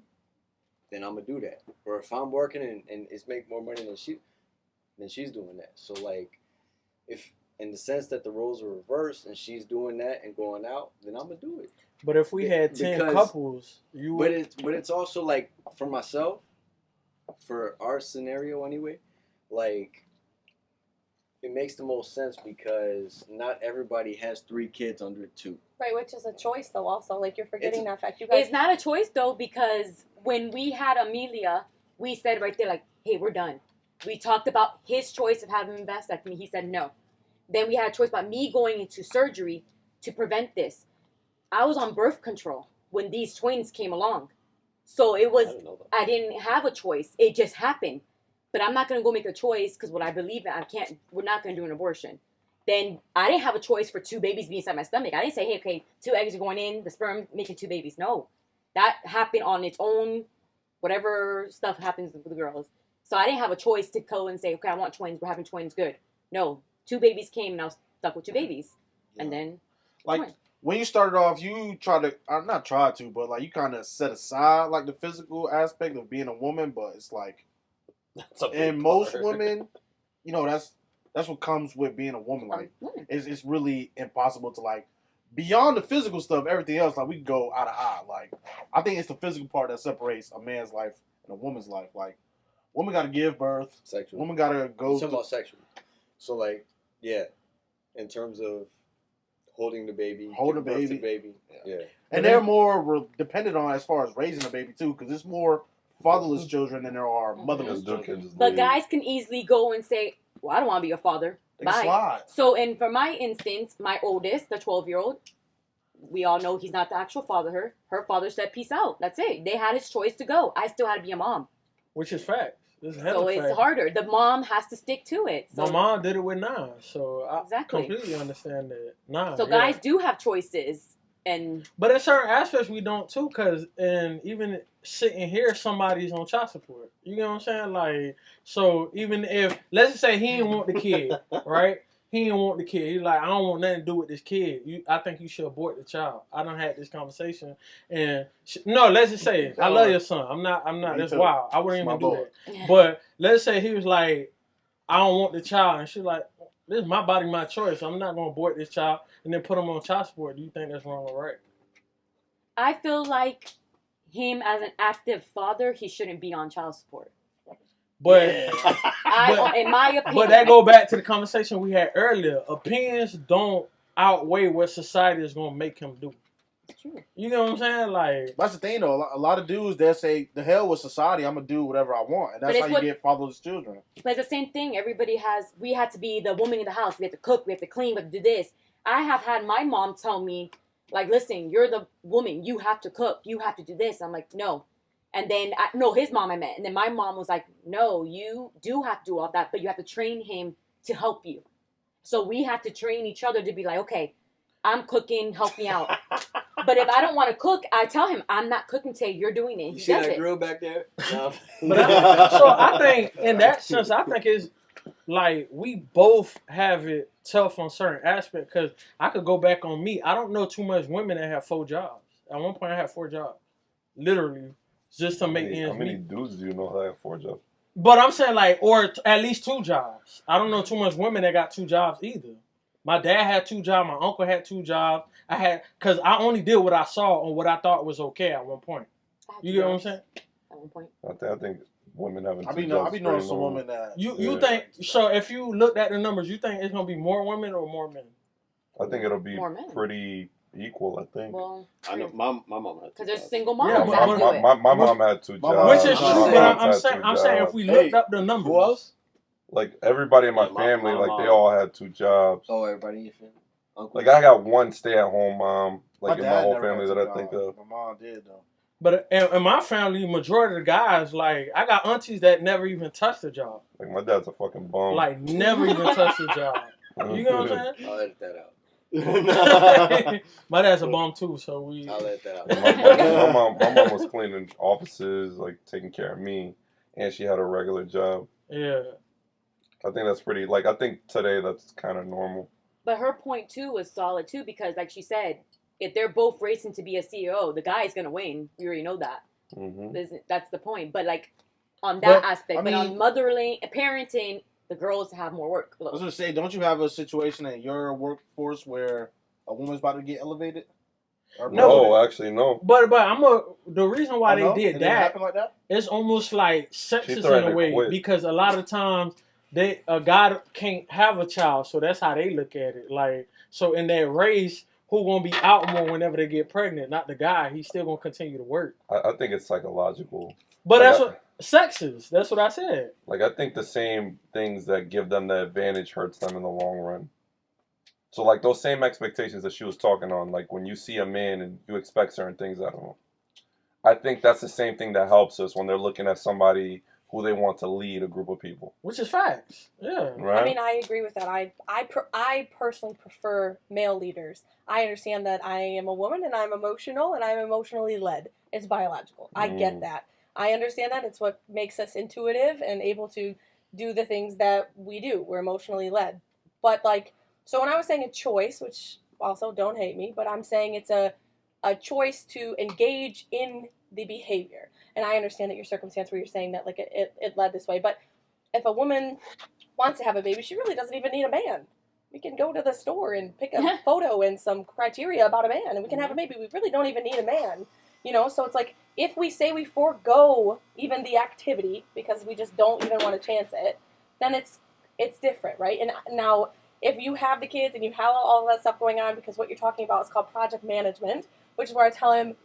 then I'm gonna do that. Or if I'm working and it's make more money than she's doing that. So like, if in the sense that the roles are reversed and she's doing that and going out, then I'm gonna do it. But if we had 10 Because- couples, you would. But it's also like for myself, for our scenario anyway, like it makes the most sense because not everybody has 3 kids under 2. Right, which is a choice though. Also, like you're forgetting that fact. You guys, It's not a choice though, because when we had Amelia, we said right there, like, hey, we're done. We talked about his choice of having a vasectomy. He said no. Then we had a choice about me going into surgery to prevent this. I was on birth control when these twins came along. So it was, I didn't have a choice. It just happened. But I'm not going to go make a choice because what I believe in, we're not going to do an abortion. Then I didn't have a choice for 2 babies being inside my stomach. I didn't say, hey, okay, 2 eggs are going in, the sperm making 2 babies. No. That happened on its own, whatever stuff happens with the girls. So I didn't have a choice to go and say, okay, I want twins, we're having twins, good. No. 2 babies came and I was stuck with 2 babies. And then, Like, twins. when you started off, you not tried to, but like you kind of set aside like the physical aspect of being a woman, but it's like, and most women, you know, that's what comes with being a woman. Like, Women. it's really impossible to like, beyond the physical stuff, everything else, like we can go eye to eye. Like, I think it's the physical part that separates a man's life and a woman's life. Like, woman got to give birth. Sexual. Woman got to go. Talking about sexual. So like, yeah, in terms of holding the baby, Holding giving birth to the baby, yeah. And they're more dependent on as far as raising a baby too, because there's more fatherless children than there are motherless children. But guys can easily go and say, well, I don't want to be a father. They can Bye. slide. So, and for my instance, my oldest, the 12-year-old, we all know he's not the actual father. Her father said, peace out. That's it. They had his choice to go. I still had to be a mom. Which is fact. This is So hella it's fact. harder. The mom has to stick to it. So, My mom did it with 9, so I Exactly. completely understand that. 9. so guys do have choices. And But in certain aspects, we don't too, because and even sitting here, somebody's on child support. You know what I'm saying? Like, so even if, let's just say he didn't want the kid, right? He didn't want the kid. He's like, I don't want nothing to do with this kid. I think you should abort the child. I done had this conversation, and no, let's just say I love your son. I'm not. Me That's too. wild. I wouldn't It's my even do boy. that. But let's say he was like, I don't want the child, and she's like, this is my body, my choice. I'm not gonna abort this child and then put him on child support. Do you think that's wrong or right? I feel like him as an active father, he shouldn't be on child support. But In my opinion. but that go back to the conversation we had earlier. Opinions don't outweigh what society is gonna make him do. True. You know what I'm saying? Like, That's the thing though. A lot of dudes they'll say, "The hell with society. I'm gonna do whatever I want," and that's But how it's you what- get fatherless children. But it's the same thing. We had to be the woman in the house. We have to cook. We have to clean. We have to do this. I have had my mom tell me, like, listen, you're the woman. You have to cook. You have to do this. I'm like, no. And then, his mom I met. And then my mom was like, no, you do have to do all that, but you have to train him to help you. So we had to train each other to be like, okay, I'm cooking, help me out. But But if I don't want to cook, I tell him I'm not cooking today. You're doing it. You He see does that it. grill back there? No. So I think in that sense, I think it's like we both have it tough on certain aspects. Because I could go back on me. I don't know too much women that have 4 jobs. At one point, I had 4 jobs, literally, just to make ends How many meet. dudes do you know that have 4 jobs? But I'm saying like, or at least 2 jobs. I don't know too much women that got 2 jobs either. My dad had 2 jobs. My uncle had 2 jobs. Because I only did what I saw on what I thought was okay at one point. You get what I'm saying? At one point. I think women having 2 I be jobs. knowing some women that You think so? If you looked at the numbers, you think it's gonna be more women or more men? I think it'll be More men. pretty equal. I think. Well, I know my mom had. because there's single moms Yeah, that but do it. my mom had 2 My jobs. mom- Which is true, my but mom's I'm saying if we looked up the numbers, Who else? Like everybody in my Yeah, my family, like they mom. all had 2 jobs. Oh, everybody in your family. Uncle. Like I got one stay-at-home mom, like in my dad whole never family had that 2 I think jobs. of. My mom did though. but in my family, majority of the guys, like I got aunties that never even touched a job, Like my dad's a fucking bum. like never even touched a job. You know what I'm I'll edit that out. saying? My dad's a bum too, so we. I'll edit that out. my mom was cleaning offices, like taking care of me, and she had a regular job. Yeah. I think that's pretty. Like I think today that's kind of normal. But her point too was solid too because, like she said, if they're both racing to be a CEO, the guy is gonna win. We already know that. Hmm. That's the point. But like on that But, aspect, I but on mean- mothering, parenting, the girls have more work. I was gonna say, don't you have a situation in your workforce where a woman's about to get elevated? Or No, actually, no. But the reason why they did It didn't that, happen like that. it's almost like sexist threatened in a to way quit. because a lot of times a guy can't have a child, so that's how they look at it. Like so in that race, who gonna be out more whenever they get pregnant? Not the guy. He's still gonna continue to work. I think it's psychological. But Like that's what sexist. That's what I said. Like I think the same things that give them the advantage hurts them in the long run. So like those same expectations that she was talking on, like when you see a man and you expect certain things out of him, I think that's the same thing that helps us when they're looking at somebody who they want to lead a group of people. Which is facts. Yeah. Right? I mean, I agree with that. I personally prefer male leaders. I understand that I am a woman and I'm emotional and I'm emotionally led. It's biological. I get that. I understand that. It's what makes us intuitive and able to do the things that we do. We're emotionally led. But like, so when I was saying a choice, which also don't hate me, but I'm saying it's a choice to engage in the behavior. And I understand that your circumstance where you're saying that like it led this way. But if a woman wants to have a baby, she really doesn't even need a man. We can go to the store and pick a photo and some criteria about a man, and we can have a baby. We really don't even need a man. You know, so it's like if we say we forego even the activity because we just don't even want to chance it, then it's different, right? And now if you have the kids and you have all that stuff going on, because what you're talking about is called project management, which is where I tell him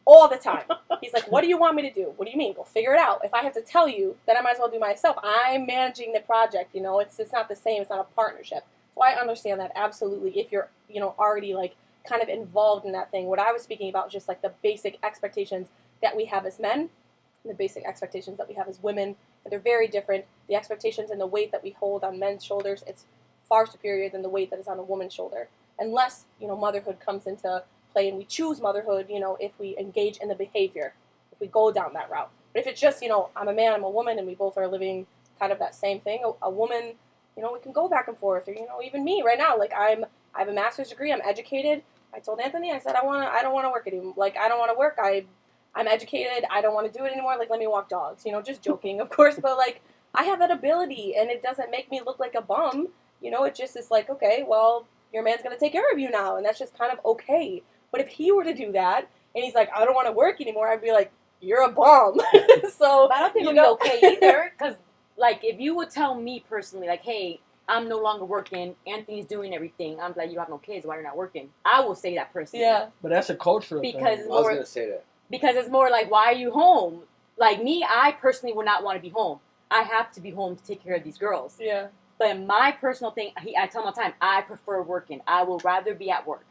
all the time. He's like, what do you want me to do? What do you mean? Go figure it out. If I have to tell you, then I might as well do myself. I'm managing the project, you know, it's not the same, it's not a partnership. So I understand that absolutely if you're, you know, already like kind of involved in that thing. What I was speaking about is just like the basic expectations that we have as men and the basic expectations that we have as women. And they're very different. The expectations and the weight that we hold on men's shoulders, it's far superior than the weight that is on a woman's shoulder. Unless, you know, motherhood comes into play and we choose motherhood, you know, if we engage in the behavior, if we go down that route. But if it's just, you know, I'm a man, I'm a woman, and we both are living kind of that same thing, a woman, you know, we can go back and forth. Or, you know, even me right now, like I have a master's degree, I'm educated. I told Anthony, I said, I don't want to work anymore. Like, I don't want to work. I'm educated. I don't want to do it anymore. Like, let me walk dogs. You know, just joking, of course. But, like, I have that ability, and it doesn't make me look like a bum. You know, it just is like, okay, well, your man's going to take care of you now, and that's just kind of okay. But if he were to do that, and he's like, I don't want to work anymore, I'd be like, you're a bum. So, But I don't think you it'll know, be okay either, because, like, if you would tell me personally, like, hey, I'm no longer working, Anthony's doing everything, I'm like, you have no kids, why you're not working? I will say that personally. yeah. But that's a cultural Because thing. I was gonna say that. Because it's more like, why are you home? Like me, I personally would not want to be home. I have to be home to take care of these girls. Yeah. But my personal thing, I tell him all the time, I prefer working. I will rather be at work.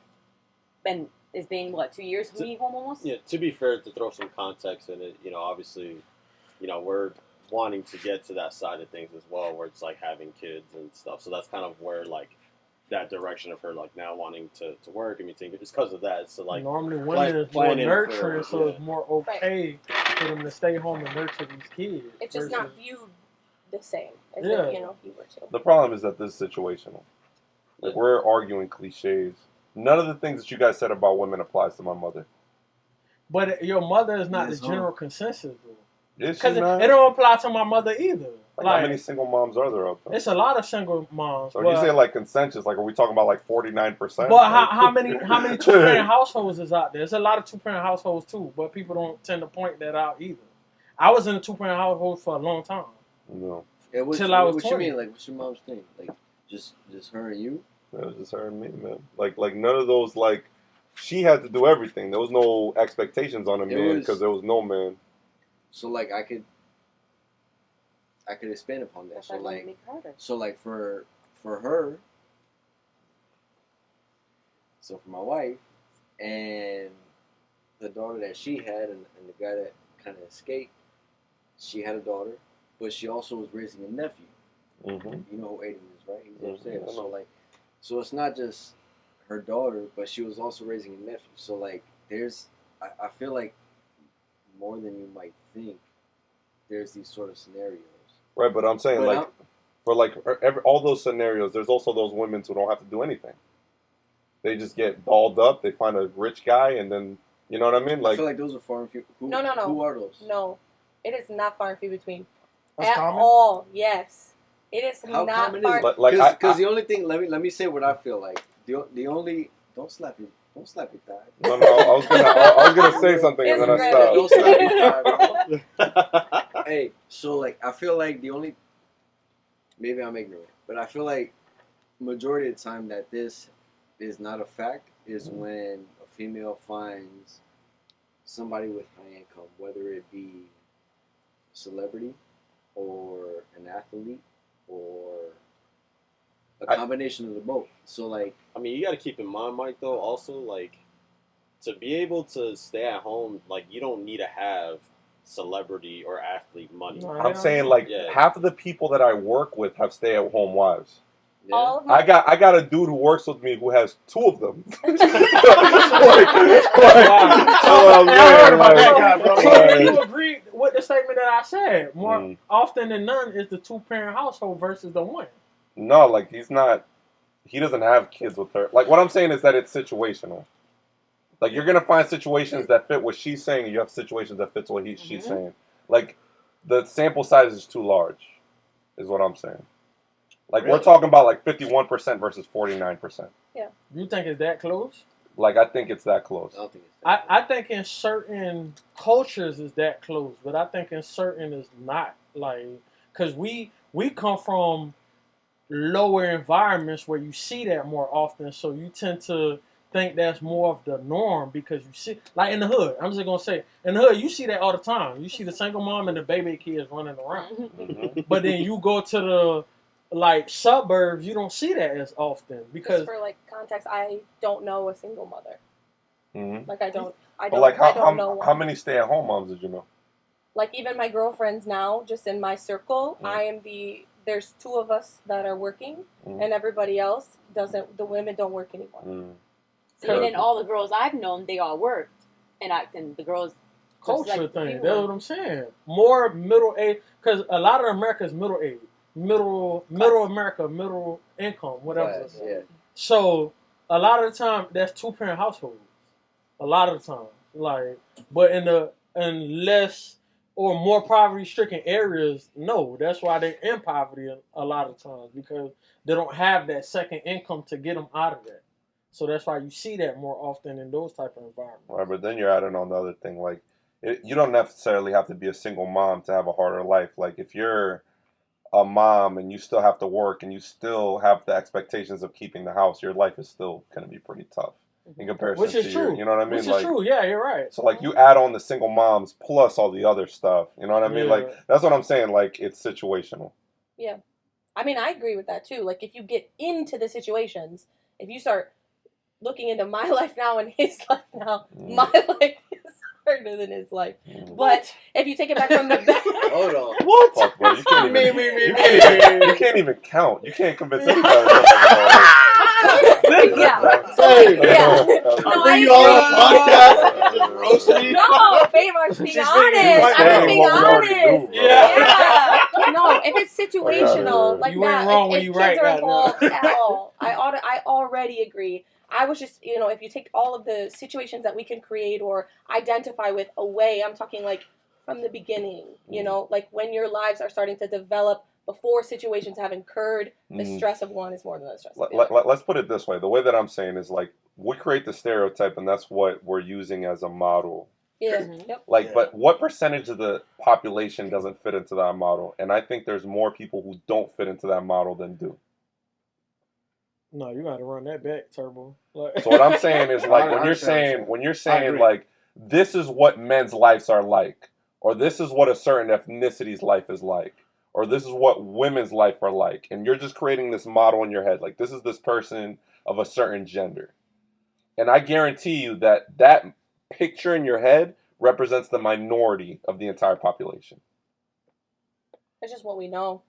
And it's been, 2 years for me home almost? Yeah, to be fair, to throw some context in it, you know, obviously, you know, we're wanting to get to that side of things as well, where it's like having kids and stuff. So that's kind of where, like, that direction of her like now wanting to work and everything. It's because of that. So like normally women is more planning nurturing, for- so yeah. it's more okay for them to stay home and nurture these kids. It's just versus- not viewed the same as Yeah. if, you were to. The problem is that this is situational. Like, we're arguing cliches. None of the things that you guys said about women applies to my mother. But your mother is not Yes, the general consensus, though. Is she Because it not? don't apply to my mother either. Like, how many single moms are there out there? It's a lot of single moms. So but, if you say like consensus, like are we talking about like 49%? but how many two parent households is out there? There's a lot of two parent households too, but people don't tend to point that out either. I was in a two parent household for a long time. No, Yeah, Till I was what you 20. mean? Like, what's your mom's thing? Like, just her and you? it was just her and me, man. Like none of those, like, she had to do everything. There was no expectations on a It man was- because there was no man. So like, I could expand upon that. That's So why I wanna like, make it harder. so like for her, so for my wife and the daughter that she had and the guy that kind of escaped, she had a daughter, but she also was raising a nephew. Mm-hmm. You know who Aiden is, right? He's Mhm, upstairs. I know. So like, so it's not just her daughter, but she was also raising a nephew. So like, I feel like more than you might think, there's these sort of scenarios. Right, but I'm saying But like I'm- for like all those scenarios, there's also those women who don't have to do anything. They just get balled up. They find a rich guy, and then you know what I mean. I Like, feel like those are far and few. No. Who are those? No, it is not far and few between. That's At common. all, yes. It is How not common far. is it? Like, Because I- the only thing, let me say what I feel like. The only don't slap your thigh. no, I was gonna say something and then I It's stopped. Don't slap your thigh, bro. Hey, so like I feel like the only, maybe I'm ignorant, but I feel like majority of the time that this is not a fact is when a female finds somebody with high income, whether it be a celebrity or an athlete or a combination of the both. So like, I mean, you got to keep in mind, Mike, though, also, like, to be able to stay at home, like, you don't need to have celebrity or athlete money. No, I'm saying like Yeah. half of the people that I work with have stay-at-home wives. yeah. All of my I got a dude who works with me who has two of them. Wow. Oh, man, I heard about like- that guy, bro. So like- you agree with the statement that I said? More Mm. often than none is the two-parent household versus the one. No, like he doesn't have kids with her. Like what I'm saying is that it's situational. Like you're gonna find situations that fit what she's saying, and you have situations that fits what she's saying. Like the sample size is too large, is what I'm saying. Like we're Really? talking about like 51% versus 49%. You think it's that close? Like I think it's that close. I don't think it's that. I think in certain cultures is that close, but I think in certain is not. Like, because we come from lower environments where you see that more often, so you tend to think that's more of the norm because you see, like in the hood. I'm just gonna say, in the hood, you see that all the time. You see the single mom and the baby kids running around. Mhm. But then you go to the like suburbs, you don't see that as often because Just for like context, I don't know a single mother. Mhm. Like I don't But like I don't know how one. many stay-at-home moms did you know? Like even my girlfriends now, just in my circle, Mm. there's two of us that are working, Mm. and everybody else doesn't. The women don't work anymore. Mm. See, and then all the girls I've known, they all worked, and the girls. culture like thing. you That's were. what I'm saying. More middle age, because a lot of America is middle age, middle America, middle income, whatever. Class, yeah. So a lot of the time, that's two-parent households. A lot of the time, like, but in less or more poverty-stricken areas, no. That's why they're in poverty a lot of times because they don't have that second income to get them out of that. So that's why you see that more often in those type of environments. Right, but then you're adding on the other thing. Like, you don't necessarily have to be a single mom to have a harder life. Like, if you're a mom and you still have to work and you still have the expectations of keeping the house, your life is still going to be pretty tough in comparison Which is to true. your, you know what I mean? Which Like, is true. Yeah, you're right. so like you add on the single moms plus all the other stuff. You know what I mean? Yeah. Like, that's what I'm saying. Like, it's situational. I mean, I agree with that too. Like if you get into the situations, if you start looking into my life now and his life now, Mm. my life is harder than his life. Mm. But if you take it back from the Hold on. What? Fuck, bro. You can't even, Me. you can't even count. You can't convince anybody. Yeah. So, Hey, yeah. I bring you all on podcast. Just roast me. No, babe, I'm just being She's honest. thinking I'm just being what we already honest. knew, bro. Yeah. No, if it's situational, like You ain't that, wrong when if you kids right, are goddamn. involved at all, I already agree. I was just, if you take all of the situations that we can create or identify with away, I'm talking like from the beginning, like when your lives are starting to develop before situations have occurred, the stress of one is more than the stress of the other. Let's put it this way. The way that I'm saying is like, we create the stereotype and that's what we're using as a model. Yeah. Yep. But what percentage of the population doesn't fit into that model? And I think there's more people who don't fit into that model than do. No, you got to run that back, Turbo. Like, So what I'm saying is like, I when you're saying agree. like, this is what men's lives are like, or this is what a certain ethnicity's life is like, or this is what women's life are like, and you're just creating this model in your head, like this is this person of a certain gender. And I guarantee you that that picture in your head represents the minority of the entire population. It's just what we know.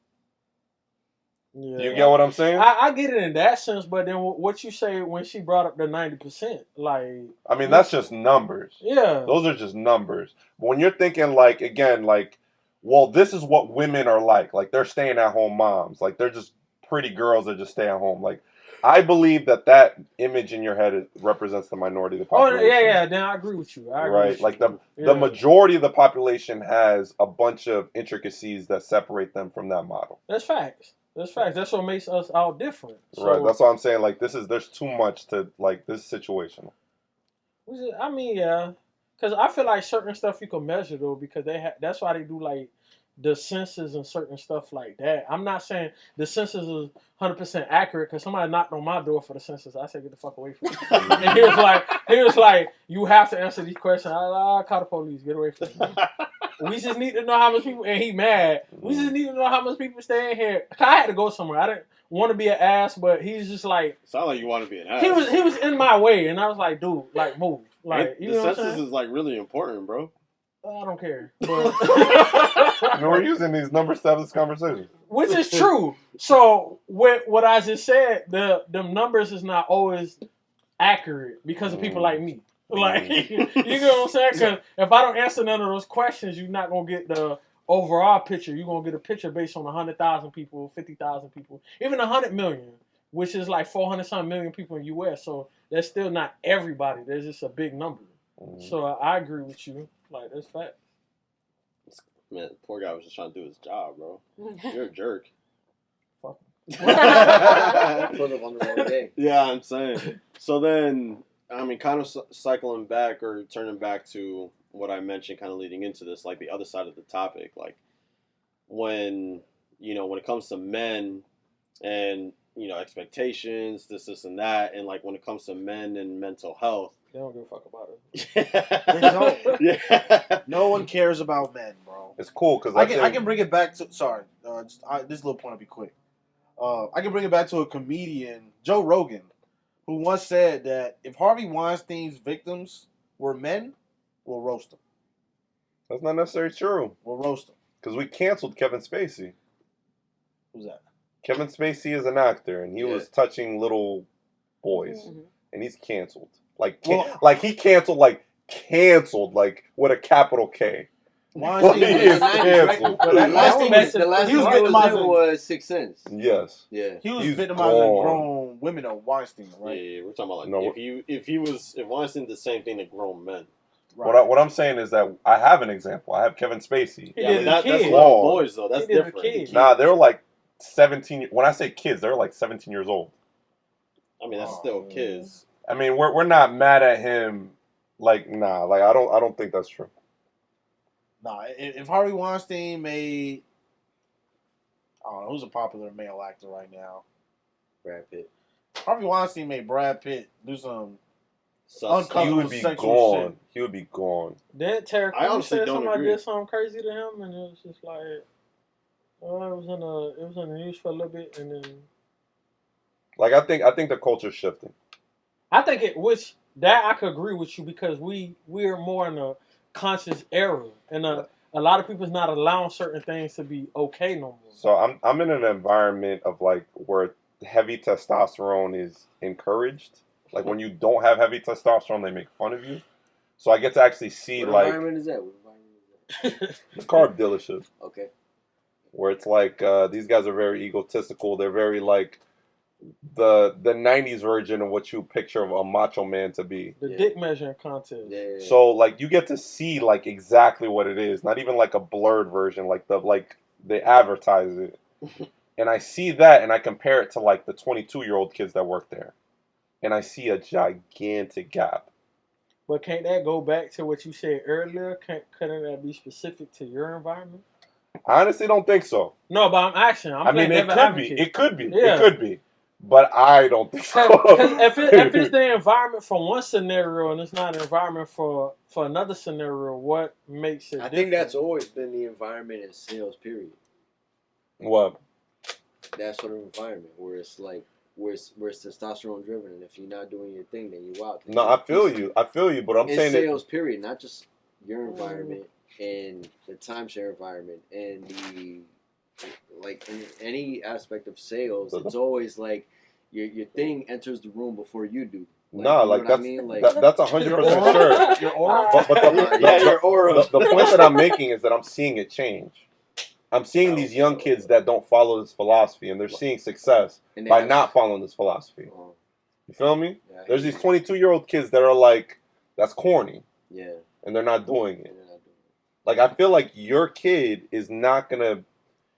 yeah. Do you get what I'm saying? I get it in that sense, but then what you say when she brought up the 90%, like... I mean, that's just numbers. Yeah. Those are just numbers. But when you're thinking like, again, like, well, this is what women are like they're staying at home moms, like they're just pretty girls that just stay at home. Like, I believe that image in your head represents the minority of the population. Oh, yeah, then I agree with you. I agree with you. Like the majority of the population has a bunch of intricacies that separate them from that model. That's facts. That's what makes us all different. So, Right. That's why I'm saying like there's too much to like this is situational. I mean, yeah, because I feel like certain stuff you can measure though, because that's why they do like the census and certain stuff like that. I'm not saying the census is 100% accurate because somebody knocked on my door for the census. I said, get the fuck away from me. And he was like, you have to answer these questions. I call the police. Get away from me. We just need to know how much people, and he mad. We just need to know how much people stay in here. I had to go somewhere. I didn't want to be an ass, but he's just like. Sound like you want to be an ass. He was in my way, and I was like, dude, like move. Like the census is like really important, bro. I don't care. But we're using these numbers to have this conversation. Which is true. So with what I just said, them numbers is not always accurate because of people like me. Like, you know what I'm saying? Because if I don't answer none of those questions, you're not going to get the overall picture. You're going to get a picture based on 100,000 people, 50,000 people, even 100 million, which is like 400-something million people in the U.S. So that's still not everybody. There's just a big number. So I agree with you. Like, that's fact. Man, poor guy was just trying to do his job, bro. You're a jerk. Fuck. Put up on the wrong day. Yeah, I'm saying. So then, I mean, kind of cycling back or turning back to what I mentioned kind of leading into this, like the other side of the topic, like when it comes to men and, expectations, this and that, and like when it comes to men and mental health. They don't give a fuck about it. They don't. Yeah. No one cares about men, bro. It's cool because I can bring it back to this little point will be quick. I can bring it back to a comedian, Joe Rogan, who once said that if Harvey Weinstein's victims were men, we'll roast them. That's not necessarily true. We'll roast them. Because we canceled Kevin Spacey. Who's that? Kevin Spacey is an actor, and he was touching little boys, and he's canceled. He canceled with a capital K. Weinstein He is canceled. The last he was victimizing was 6 Cents. Yes. Yeah. He was victimizing grown women of Weinstein, right? Yeah, we're talking about if Weinstein did the same thing to grown men. Right. What I'm saying is that I have an example. I have Kevin Spacey. That's little boys though. That's different. Nah, they were like 17. When I say kids, they're like 17 years old. I mean, that's still kids. I mean, we're not mad at him. I don't think that's true. Nah, if Harvey Weinstein made, I don't know who's a popular male actor right now. Brad Pitt. Harvey Weinstein made Brad Pitt do some He would be gone. shit. He would be gone. Then Terry I honestly said don't somebody agree. did something crazy to him, and it was just like, it was in the news for a little bit, and then. Like I think the culture's shifting. I think I could agree with you because we're more in a conscious era, and a lot of people's not allowing certain things to be okay no more. So I'm in an environment of like where heavy testosterone is encouraged. Like when you don't have heavy testosterone, they make fun of you. So I get to actually see What like environment is that? What environment is the car dealership, that? Okay. where it's like these guys are very egotistical. They're very like the 90s version of what you picture of a macho man to be. The Yeah. dick measuring contest. Yeah. So like you get to see like exactly what it is, not even like a blurred version, like they advertise it. And I see that and I compare it to like the 22-year-old kids that work there. And I see a gigantic gap. But can't that go back to what you said earlier? Couldn't that be specific to your environment? I honestly don't think so. No, but I'm asking. I mean, it could be. It could be. Yeah. It could be. But I don't think so. Because if it's the environment for one scenario and it's not an environment for another scenario, what makes it I different? think that's always been the environment in sales, period. What? That sort of environment where it's like, where it's testosterone driven, and if you're not doing your thing, then you're out. No, I feel you. But I'm in saying sales, period, not just your environment and the timeshare environment and the like in any aspect of sales. It's always like your thing enters the room before you do. Like, that's I mean? Like, that's 100% sure. Your aura. But your aura. the point that I'm making is that I'm seeing it change. I'm seeing these young kids that don't follow this philosophy, and they're seeing success and they by have- not following this philosophy. Oh, You feel me? yeah, There's these 22-year-old kids that are like, that's corny, yeah, and they're not doing and it. they're not doing it. Like, I feel like your kid is not gonna.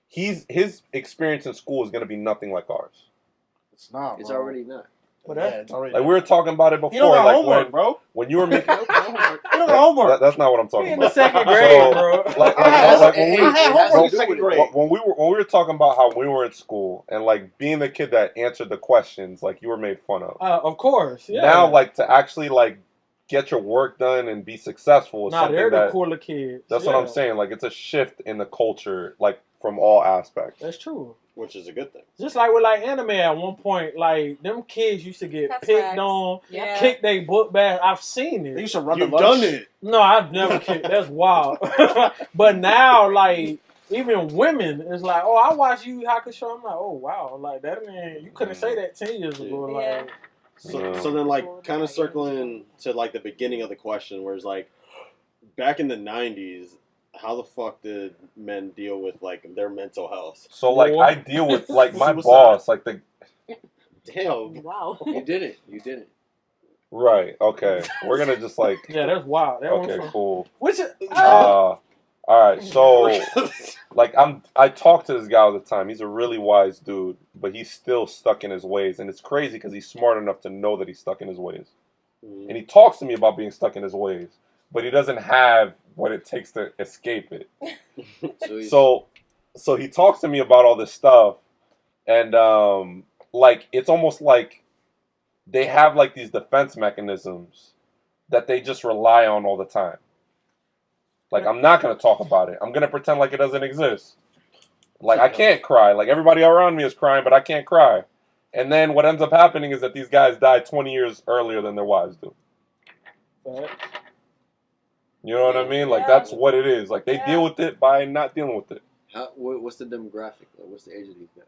His experience in school is gonna be nothing like ours. It's not. It's bro. already not. But Yeah, that, it's already. Like we were talking about it before. You don't got like homework, bro. when you were making. You don't got homework. That's not what I'm we talking in the about. second grade, So, bro. like when we I had homework in Well, second grade. when we were talking about how we were in school and like being the kid that answered the questions, like you were made fun of. Of course, yeah. Now, like to actually like get your work done and be successful is Nah, something they're the that. cooler kids. That's yeah. what I'm saying. Like it's a shift in the culture, like from all aspects. That's true. Which is a good thing. Just like with like anime at one point, like them kids used to get That's picked facts. on, Yeah. kick their book bag. I've seen They it. used to run You've the lunch. done it. No, I've never kicked. That's wild. But now, like even women, it's like, oh, I watch Yu Yu Hakusho. I'm like, oh wow, like that man, you couldn't say that 10 years ago. Yeah. Like, So then, like, kind of circling to like the beginning of the question, where it's like, back in the '90s, how the fuck did men deal with like their mental health? So like War. I deal with like my Suicide. boss, like the Damn. Wow. You didn't. You didn't. right. Okay, we're gonna just like yeah, that's wild. That okay, one from, cool. which All right, so like I talk to this guy all the time. He's a really wise dude, but he's still stuck in his ways, and it's crazy because he's smart enough to know that he's stuck in his ways, and he talks to me about being stuck in his ways, but he doesn't have what it takes to escape it. So he talks to me about all this stuff, and like it's almost like they have like these defense mechanisms that they just rely on all the time. Like, I'm not going to talk about it. I'm going to pretend like it doesn't exist. Like, I can't cry. Like, everybody around me is crying, but I can't cry. And then what ends up happening is that these guys die 20 years earlier than their wives do. You know what I mean? Like, Yeah. that's what it is. Like, they Yeah. deal with it by not dealing with it. What's the demographic? Like, what's the age of these guys?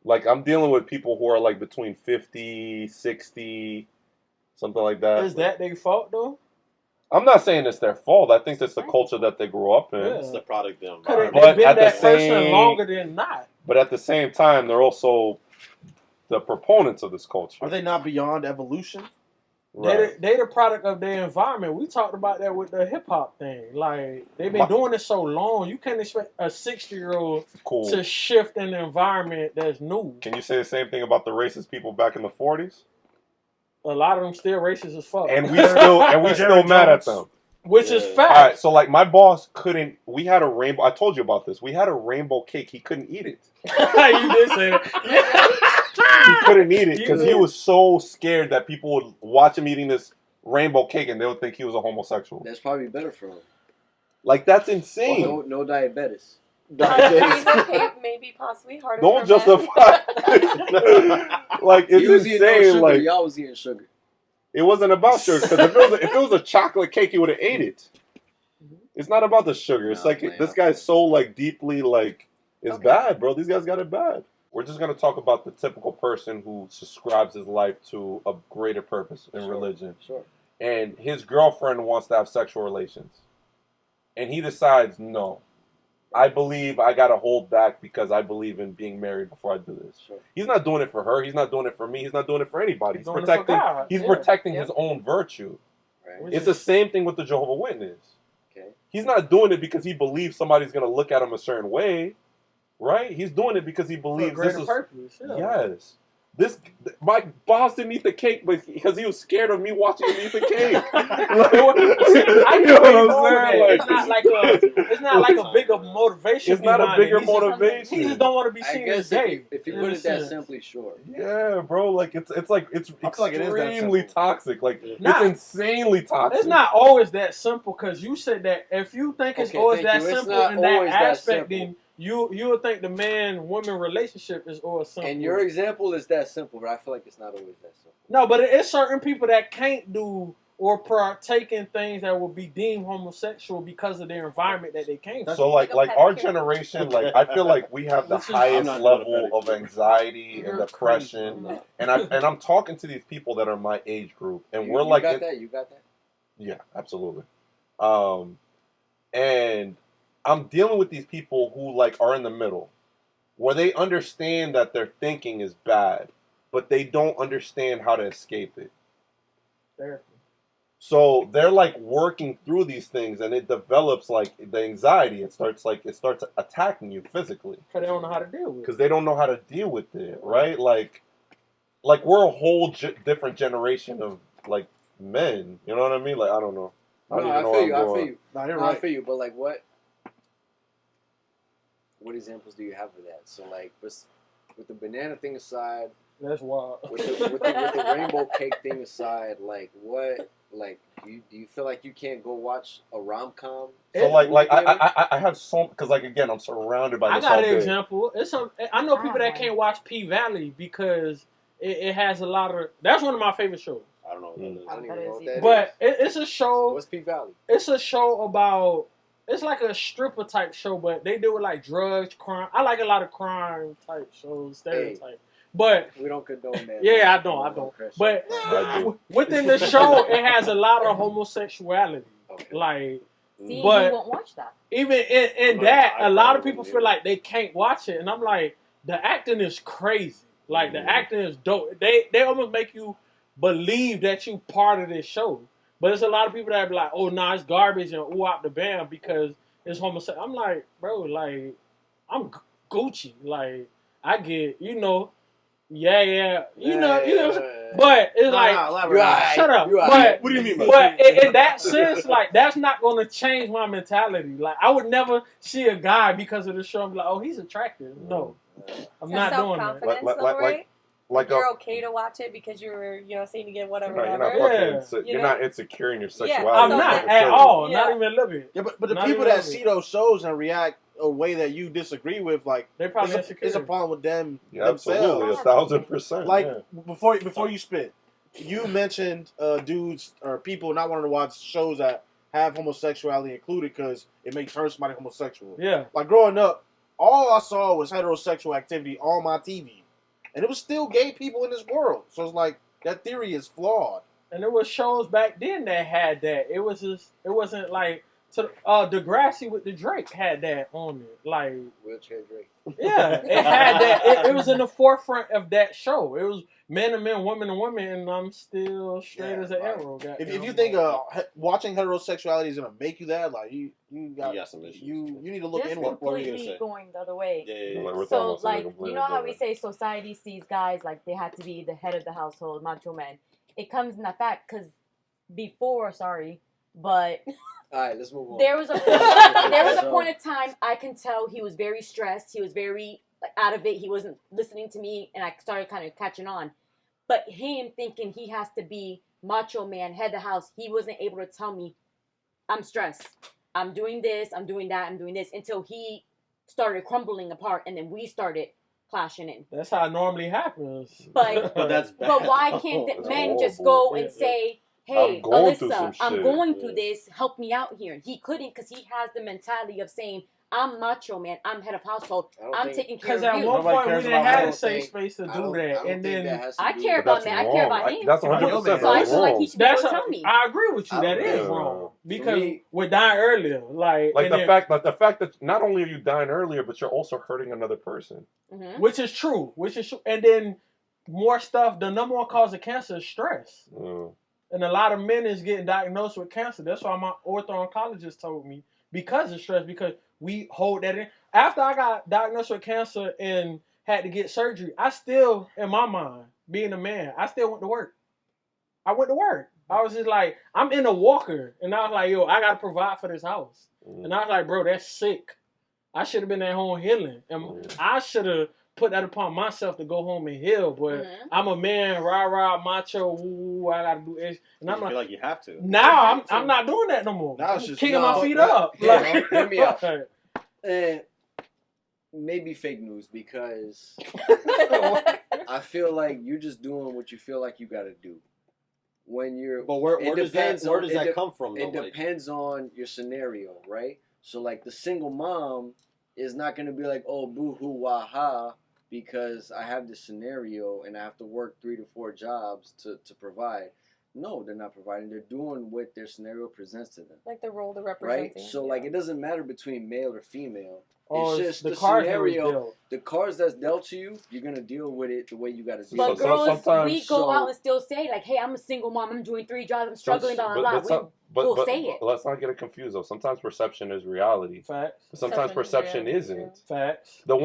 Like, I'm dealing with people who are, like, between 50, 60, something like that. is that their fault though? I'm not saying it's their fault. I think that's the culture that they grew up in. Yeah. It's the product of the Could environment. have But been at the that person same- longer than not. But at the same time, they're also the proponents of this culture. Are they not beyond evolution? Right. They the product of their environment. We talked about that with the hip hop thing. Like they've been doing it so long, you can't expect a 60-year-old Cool. to shift an environment that's new. Can you say the same thing about the racist people back in the 40s? A lot of them still racist as fuck. And we still mad at them. Which is Yeah. fact. All right, so like my boss couldn't. We had a rainbow. I told you about this. We had a rainbow cake. He couldn't eat it. You did say that. He couldn't eat it because he was so scared that people would watch him eating this rainbow cake and they would think he was a homosexual. That's probably better for them. Like that's insane. No diabetes. Diabetes okay, maybe possibly harder. Don't for men. justify. Like it's He was eating no insane. sugar. Like Y'all was eating sugar. it wasn't about sugar because if it was a chocolate cake, he would have ate it. It's not about the sugar. It's Nah, like man. this guy's so like deeply like it's Okay. bad, bro. These guys got it bad. we're just going to talk about the typical person who subscribes his life to a greater purpose in religion. Sure. And his girlfriend wants to have sexual relations. And he decides, no, I believe I got to hold back because I believe in being married before I do this. Sure. He's not doing it for her. He's not doing it for me. He's not doing it for anybody. He's doing it protecting, for God. he's Yeah. protecting Yeah. his own virtue. Right. It's the same thing with the Jehovah's Witness. Okay. He's not doing it because he believes somebody's going to look at him a certain way, right? He's doing it because he For a believes greater this is purpose. Yeah. yes. My boss didn't eat the cake, but because he was scared of me watching him eat the cake. Like, what, I you know know what what I'm saying? it's not like a bigger motivation. It's not a behind it. bigger He's just- motivation. He just don't want to be I seen as guess gay. if you in put a it that sense. simply, sure. Yeah, bro. Like it's like it's I feel like it is that extremely simple. toxic. Like Nah. it's insanely toxic. It's not always that simple because you said that if you think it's Okay, always thank that you. It's simple not in that always that aspect, simple. then you would think the man-woman relationship is always simple. And your example is that simple, but I feel like it's not always that simple. No, but it's certain people that can't do or partake in things that will be deemed homosexual because of their environment that they came from. So like Like a our pedicure. generation, like I feel like we have the This is- I'm highest not doing a level of pedicure. anxiety and You're depression. crazy. And I'm talking to these people that are my age group, and You- we're you like, got that? You got that? yeah, absolutely. And I'm dealing with these people who like are in the middle, where they understand that their thinking is bad, but they don't understand how to escape it. Therapy. So they're like working through these things, and it develops like the anxiety. It starts attacking you physically Because they don't know how to deal with it. because they don't know how to deal with it, right? Like we're a whole different generation of like men. You know what I mean? Like I don't know. I don't No, even I know feel where you. I'm I going. feel you. No, you're No, I right. feel you. But like, what examples do you have of that? So like, with the banana thing aside, That's wild. with the rainbow cake thing aside, like what? Like, do you feel like you can't go watch a rom-com? So like I have so because like again I'm surrounded by I this all got an day. example. I know people that one. can't watch P Valley because it has a lot of. That's one of my favorite shows. I don't know what that is. I don't even That know is what that But is. it's a show. What's P Valley? It's a show about. It's like a stripper type show, but they do it like drugs, crime. I like a lot of crime type shows, stereotype. But We don't condone that. yeah, I don't. But I do. within the show, it has a lot of homosexuality. Okay. Like See, But- you won't watch that. even in But that, I a lot probably of people wouldn't feel either. like they can't watch it, and I'm like, the acting is crazy. Like the Mhm. acting is dope. They almost make you believe that you part of this show. But there's a lot of people that be like, oh, nah, it's garbage and ooh out the band because it's homosexual. I'm like, bro, like I'm Gucci. Like I get, yeah, but it's like. Right. Shut up. You But What do you mean by but in that sense, like that's not gonna change my mentality. Like I would never see a guy because of the show and be like, oh, he's attractive. No, I'm not doing that. Self-confidence, Like- though, like- right? Like You're okay to watch it because you're, saying to get whatever. you're not Yeah. fucking, You you're know? not insecure in your Yeah, sexuality. I'm so not then- at all. Yeah. Not even a little bit. Yeah, but the Not people even that love see it. those shows and react a way that you disagree with, like, They probably it's insecure. a problem with them Yeah, absolutely, themselves. 1,000%. Like yeah. before you spit, you mentioned dudes or people not wanting to watch shows that have homosexuality included because it may turn somebody homosexual. Yeah. Like growing up, all I saw was heterosexual activity on my TV, and it was still gay people in this world. So it's like that theory is flawed. And there was shows back then that had that. It was just. It wasn't like. Degrassi with the Drake had that on it. Like. Wheelchair Drake. Yeah, it had that. It was in the forefront of that show. It was men and men, women and women, and I'm still straight Yeah, as an like, arrow. If you think watching heterosexuality is gonna make you that, like you got some issues. you need to look Just inward. What were you gonna completely say? going the other way. Yeah. Like, we're talking So, about something like, completely you know how we different. say society sees guys like they had to be the head of the household, macho man. It comes in that fact because before, but All right, let's move on. there was a point of time I can tell he was very stressed. He was very out of it. He wasn't listening to me, and I started kind of catching on. But him thinking he has to be macho man, head of the house, he wasn't able to tell me, I'm stressed. I'm doing this, I'm doing that, I'm doing this, until he started crumbling apart, and then we started clashing in. that's how it normally happens. But But that's bad. but why can't the That's men just horrible. go and Yeah. say, hey, I'm going through Alyssa, some I'm shit." going through Yeah. this, help me out here. He couldn't because he has the mentality of saying, I'm macho, man. I'm head of household. I'm taking care Because of at you. one Nobody point we cares didn't about have that. a safe space to do that, and then I care But about that's man. I care wrong. about him. That's 100%. So I That's feel like wrong. he should be able to tell me. I agree with you. That I- is Yeah. wrong because me- we're dying earlier. Like Like and the then- fact that not only are you dying earlier, but you're also hurting another person. Mhm. which is true. And then more stuff. The number one cause of cancer is stress. Mm. And a lot of men is getting diagnosed with cancer. That's why my ortho-oncologist told me, because of stress, because we hold that in. After I got diagnosed with cancer and had to get surgery, I still, in my mind, being a man, I still went to work. I went to work. I was just like, I'm in a walker. And I was like, yo, I got to provide for this house. And I was like, bro, that's sick. I should have been at home healing. And I should have put that upon myself to go home and heal. But I'm a man, rah, macho, woo, I got to do this. And I'm I feel like, like you have to. now I'm not doing that no more. Now it's just kicking my feet but- up. yeah, Like, hear me out. Maybe fake news because I feel like you're just doing what you feel like you got to do. When you're, But where does that it come from? It Though? Like, depends on your scenario, right? So like the single mom is not gonna be like, oh boo hoo wah ha, because I have this scenario and I have to work 3 to 4 jobs to provide. No, they're not providing. They're doing what their scenario presents to them. Like the role they're Right? representing. So like it doesn't matter between male or female. oh, It's just the cards that was scenario. dealt. The cards that's dealt to you, you're gonna deal with it the way you gotta deal But with it. girls, sometimes- we go out and still say like, "Hey, I'm a single mom. I'm doing 3 jobs. I'm struggling." Blah blah blah. We'll say it. Let's not get it confused though. Sometimes perception is reality. Facts. Sometimes perception isn't. Facts. The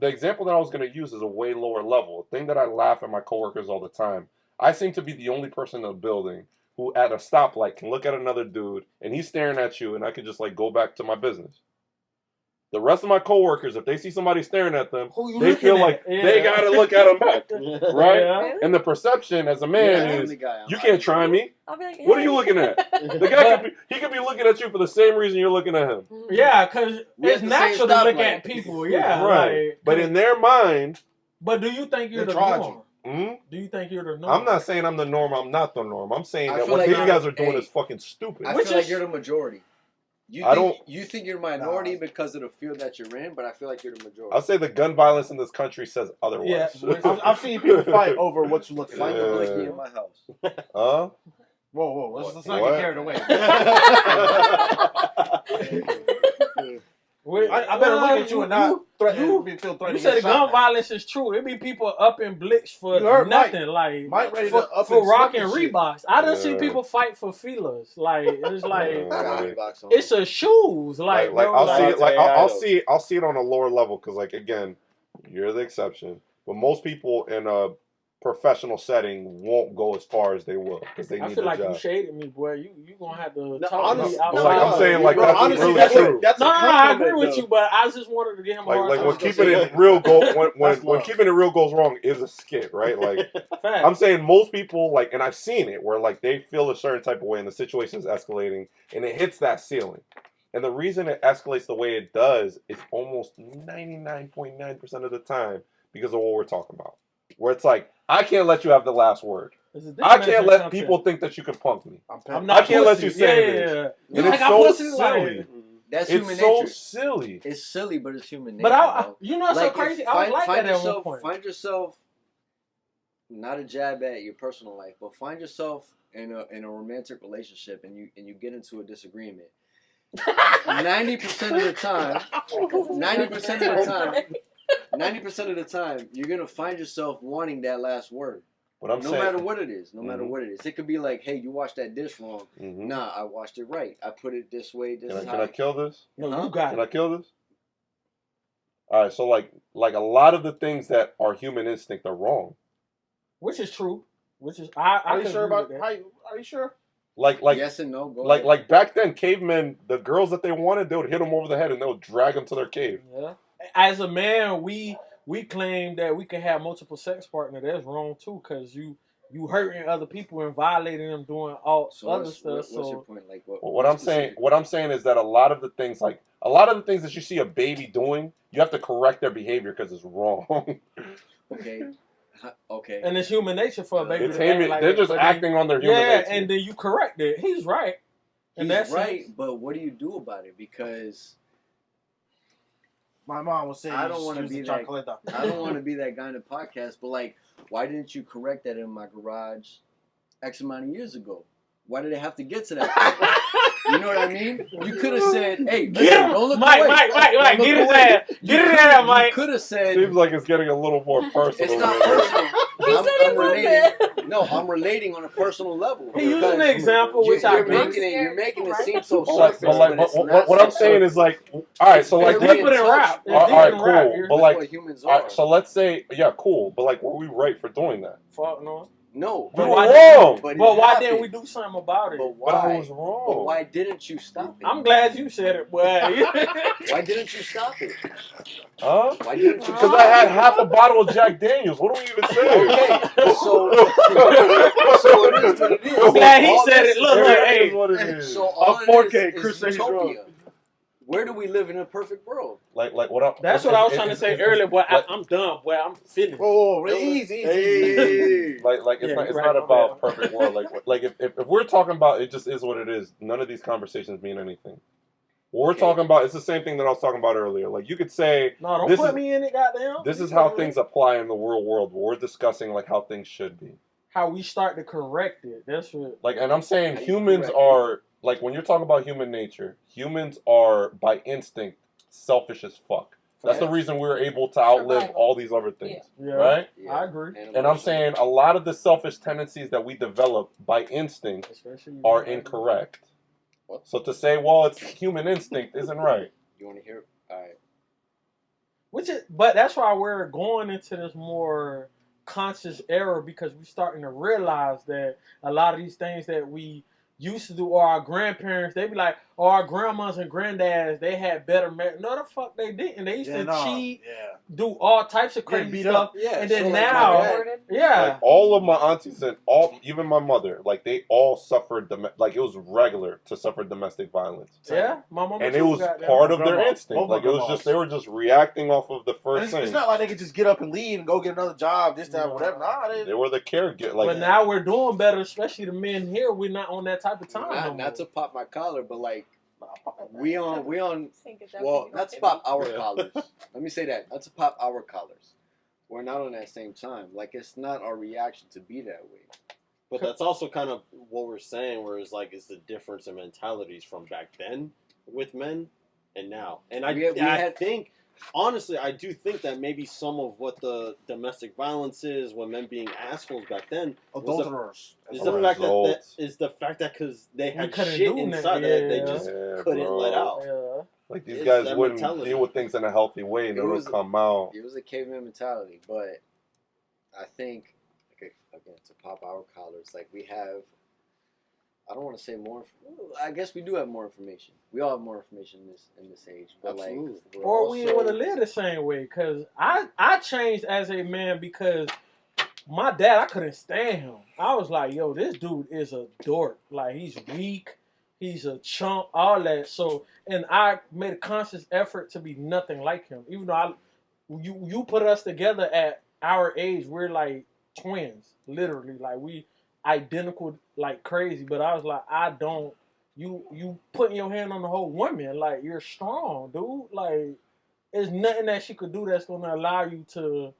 example that I was going to use is a way lower level. A thing that I laugh at my coworkers all the time. I seem to be the only person in the building who at a stoplight can look at another dude and he's staring at you and I can just like go back to my business. The rest of my coworkers, if they see somebody staring at them, Who you they looking feel at? like Yeah. they got to look at them back. Right? Yeah. And the perception as a man is, you can't try me. I'll be like, What are you looking at? The guy could be looking at you for the same reason you're looking at him. Yeah, because We it's have the same natural to look stoplight. at people. Yeah, Right. like, But in their mind, but do you think you're They the tried norm? Do you think you're the norm? I'm not saying I'm the norm. I'm not the norm. I'm saying I that feel what like these you're- guys are doing hey, is fucking stupid. I Which feel like is- you're the majority. You I think, don't- You think you're minority because of the field that you're in, but I feel like you're the majority. I'll say the gun violence in this country says otherwise. Yeah, I've seen people fight over what you look Find like. the Yeah. blicky in my house. Huh? Whoa, let's not What? get carried away. Wait, I better look at you and not feel You threatened. said the gun violence is true. It be people up in Blitz for You heard nothing, like Mike ready for, to up for and rocking slip and shit. Reeboks. I done see Yeah. people fight for feelers. Like it's like Yeah. I got Reeboks on. it's a shoes. Like, Like bro, I'll like, see it. Like I'll Idols. see it on a lower level because like again, you're the exception. But most people in a professional setting won't go as far as they will because they I need feel the like job. you shaded me, boy. You gonna have to No, talk to honestly- me But outside. like I'm saying, like Bro, that's honestly, really that's true. That's a No, I agree compliment, with though. you, but I just wanted to get him a hard Like time. when gonna keeping say it real when That's love. keeping it real goes wrong is a skit, right? Like Facts. I'm saying most people like, and I've seen it where like they feel a certain type of way and the situation is escalating and it hits that ceiling. And the reason it escalates the way it does is almost 99.9% of the time because of what we're talking about. Where it's like, I can't let you have the last word. It's a I different can't let concept. people think that you can punk me. I'm I not can't let pussy. you say yeah, this. yeah. And You it's think I'm so pussy? silly. Like, That's It's human so nature. silly. It's silly, but it's human nature. but bro. you know, what's so crazy. I was like that at one point. Find yourself, not a jab at your personal life, but find yourself in a romantic relationship, and you get into a disagreement. 90% of the time, 90% of the time, you're gonna find yourself wanting that last word. But I'm No saying, matter what it is, no matter Mhm. what it is, it could be like, hey, you washed that dish wrong. Mhm. Nah, I washed it right. I put it this way. This is Can how. I kill this? No, Huh? you got Can I it. kill this? All right, so like a lot of the things that are human instinct are wrong. Which is true. Which is I Are you could sure agree about? with that. Are you sure? Like yes and no. Go like ahead. like back then, cavemen, the girls that they wanted, they would hit them over the head and they would drag them to their cave. Yeah. As a man, we claim that we can have multiple sex partners. That's wrong too, because you hurting other people and violating them, doing all So other what's, stuff. what's your So point? Like What I'm saying is that a lot of the things that you see a baby doing, you have to correct their behavior because it's wrong. Okay. Okay. and it's human nature for a baby It's to act human. like They're that, just but acting on their then, human yeah, nature. and then you correct it. He's right. He's And that's right, but what do you do about it? Because My mom was saying I don't want to be that. chocolate. I don't want to be that guy in the podcast, but like, why didn't you correct that in my garage X amount of years ago? Why did it have to get to that point? You know what I mean? You could have said, "Hey, Get don't look Mike, away. Mike, Don't get look his away." ass. Get his ass, Mike. You could have said, Seems like it's getting a little more personal. "It's not personal." He said it relating. No, I'm relating on a personal level. He used an example, which I you're making it seem so But surface. But it's not what I'm so saying is like, all right, so like, It's deeper than rap. It's all deeper right, than rap. cool, but That's like, what humans all are. right, so let's say, yeah, cool, but like, were we right for doing that? Fuck no. No, We But were why wrong. But why didn't we do something about it? But But I why? was wrong. But why didn't you stop it? I'm glad you said it, boy. Why didn't you stop it? Huh? Why didn't you? Because I had half a bottle of Jack Daniels. What do we even say? Okay, so it is what it is. I'm glad he All said this it. Look, is- look, It hey. is what it is. So all I'm it 4K, is Chris said he's wrong. utopia. Where do we live in a perfect world? Like what I'm. That's what I was trying to say earlier, boy. I'm done, boy. I'm finished. Whoa, easy. Like it's Yeah, not you're right, not about my bad. perfect world. Like if we're talking about it, just is what it is. None of these conversations mean anything. What we're talking about, it's the same thing that I was talking about earlier. Like you could say, No, don't this put is- me in it, goddamn. this is how things apply in the real world. We're discussing like how things should be. How we start to correct it. That's what. Like, and I'm saying How you humans correct are like when you're talking about human nature, humans are by instinct selfish as fuck. That's the Facts. reason we're able to outlive Survival. all these other things, Yeah, right? Yeah. I agree. And I'm saying a lot of the selfish tendencies that we develop by instinct Especially are incorrect. What? So to say, well, it's human instinct isn't right. You want to hear? All right. But that's why we're going into this more conscious era, because we're starting to realize that a lot of these things that we used to do, or our grandparents, they be like, oh, our grandmas and granddads, they had better no, the fuck they didn't. They used to cheat, do all types of crazy beat stuff. up. Yeah. And then so, like, now- my dad- Yeah. Like all of my aunties and even my mother, like they all suffered like it was regular to suffer domestic violence. Yeah, my mama And too it was got that. part of their grandma. instinct. Both Like my it was grandmas. just they were just reacting off of the And first it's thing. not like they could just get up and leave and go get another job, this, that, whatever. Nah, They were the caregiver. Like But now we're doing better, especially the men here. We're not on that type of time. no Not to more. pop my collar, but like we on. Sink it down, Well, sink it not to down. pop our collars. Let me say that. Not to pop our collars. We're not on that same time. Like it's not our reaction to be that way. But that's also kind of what we're saying, where it's like it's the difference in mentalities from back then with men and now. And I think, honestly, I do think that maybe some of what the domestic violence is, when men being assholes back then, adulterers. is As the a fact result. that because they had couldn't shit do inside nothing, that they yeah. just Yeah, couldn't bro. let out. Yeah. Like these It's guys that wouldn't mentality. deal with things in a healthy way, and It it would was- come out. It was a caveman mentality, but I think, again, to pop our collars, like we have. I don't want to say more. I guess we do have more information. We all have more information in this age, but Absolutely. like, we're Or we also- would have lived the same way. Because I changed as a man because my dad, I couldn't stand him. I was like, yo, this dude is a dork. Like, he's weak. He's a chump, all that. So, and I made a conscious effort to be nothing like him. Even though you put us together at our age, we're like twins, literally. Like, we identical like crazy. But I was like, you putting your hand on the whole woman, like, you're strong, dude. Like, there's nothing that she could do that's going to allow you to,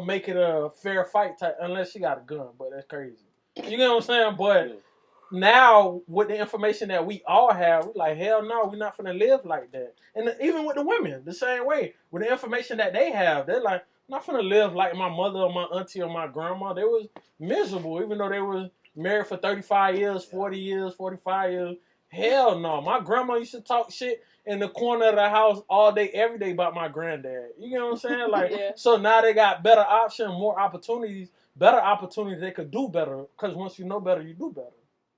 make it a fair fight type, unless she got a gun, but that's crazy. You know what I'm saying? But now, with the information that we all have, we're like, hell no, we're not going to live like that. And even with the women, the same way. With the information that they have, they're like, I'm not going to live like my mother or my auntie or my grandma. They was miserable, even though they was married for 35 years, 40 years, 45 years. Hell no. My grandma used to talk shit in the corner of the house all day, every day about my granddad. You know what I'm saying? Like, Yeah. So now they got better options, more opportunities, better opportunities. They could do better, because once you know better, you do better.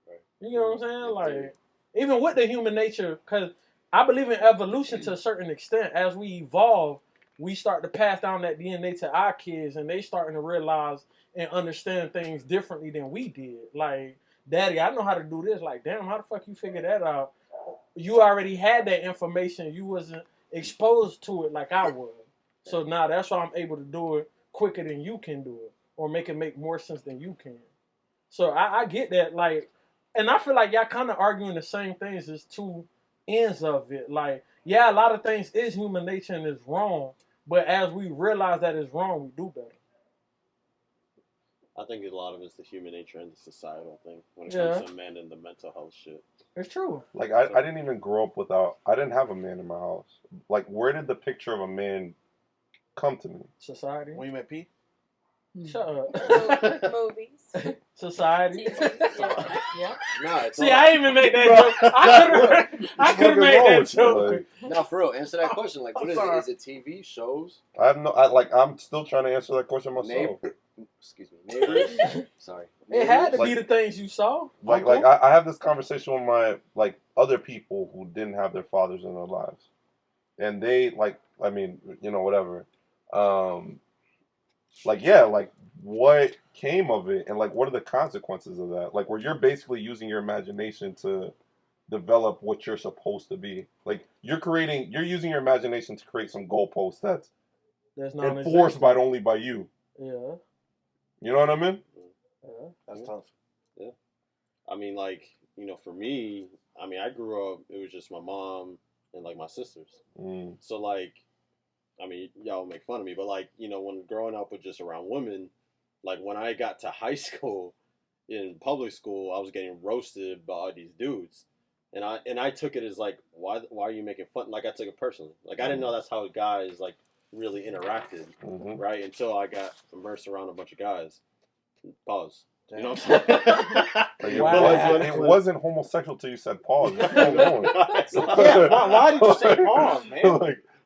Right. You know what I'm saying? Like, even with the human nature, because I believe in evolution to a certain extent. As we evolve, we start to pass down that DNA to our kids, and they starting to realize and understand things differently than we did. Like, Daddy, I know how to do this. Like, damn, how the fuck you figure that out? You already had that information. You wasn't exposed to it like I was. So now that's why I'm able to do it quicker than you can do it, or make it make more sense than you can. So I get that. Like, and I feel like y'all kind of arguing the same things as two ends of it. Like, yeah, a lot of things is human nature and is wrong, but as we realize that it's wrong, we do better. I think a lot of it's the human nature and the societal thing when it comes to men and the mental health shit. It's true. Like, I didn't even grow up I didn't have a man in my house. Like, where did the picture of a man come to me? Society. When you met P? Shut up. Movies. Society. Yeah. Nah, it's See, I even make that joke. I could have made that joke. No, for real. Answer that question. Like, what is it? Is it TV shows? I'm still trying to answer that question myself. Excuse me, neighbors. Sorry. It had to Like- be the things you saw. Like I have this conversation with my other people who didn't have their fathers in their lives, and they whatever. What came of it, and what are the consequences of that? Like, where you're basically using your imagination to develop what you're supposed to be. Like, you're using your imagination to create some goalposts that's not enforced only by you. Yeah. You know what I mean? Yeah. That's tough. Yeah. I mean, for me, I grew up, it was just my mom and, my sisters. Mm. So, y'all make fun of me, but, when growing up with just around women, when I got to high school, in public school, I was getting roasted by all these dudes. And I took it as, why are you making fun? I took it personally. I didn't know that's how guys, really interacted, right? Until I got immersed around a bunch of guys. Pause. You know what I'm saying? It wasn't homosexual till you said pause. What's going on? Why did you say pause, man?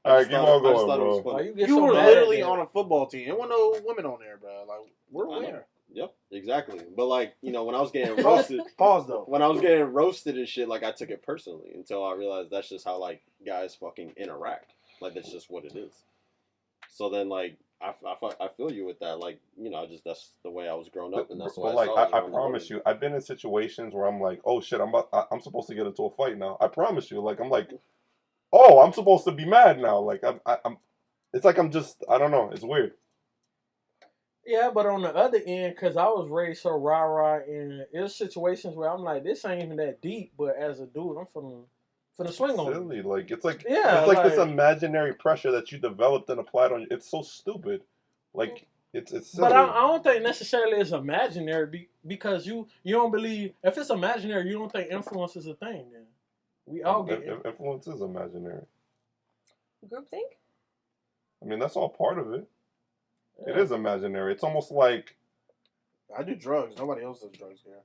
All right, keep on going, bro. Why You were literally on a football team. There weren't no women on there, bro. We're aware. Yep, exactly. But when I was getting roasted, pause though. When I was getting roasted and shit, I took it personally until I realized that's just how guys fucking interact. That's just what it is. So then I feel you with that. That's the way I was growing up, and that's why. I promise you, I've been in situations where I'm oh shit, I'm supposed to get into a fight now. I promise you, oh, I'm supposed to be mad now. I'm it's I'm just, I don't know. It's weird. Yeah, but on the other end, because I was raised so rah-rah, and there's situations where I'm this ain't even that deep, but as a dude, I'm finna swing on Silly. you. It's this imaginary pressure that you developed and applied on you. It's so stupid. It's silly. But I don't think necessarily it's imaginary because you don't believe, if it's imaginary, you don't think influence is a thing then. We all get it. Influence is imaginary. Groupthink? That's all part of it. Yeah. It is imaginary. It's almost like I do drugs. Nobody else does drugs here.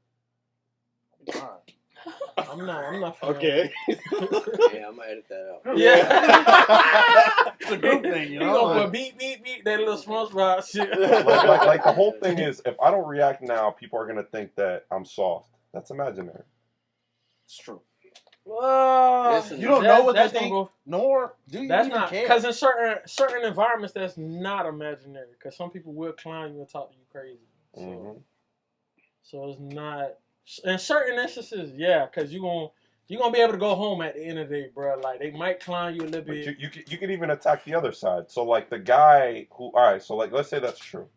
I'm not. Okay. Yeah, I'm gonna edit that out. Yeah. It's a group thing, you know. You gonna put beep beep beep that little SpongeBob shit. the whole thing is, if I don't react now, people are gonna think that I'm soft. That's imaginary. It's true. Listen, You don't know what they that's think, gonna go, nor do you that's even not care. because in certain environments that's not imaginary. Because some people will clown you and talk to you crazy. So it's not. In certain instances, yeah, because you're gonna be able to go home at the end of the day, bro. They might clown you a little bit. But you could even attack the other side. So the guy who, all right, so let's say that's true.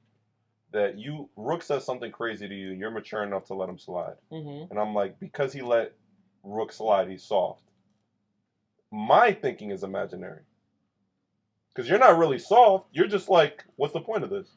That Rook says something crazy to you, you're mature enough to let him slide. Mm-hmm. And I'm because he let Rook slide, he's soft. My thinking is imaginary. Because you're not really soft. You're just what's the point of this?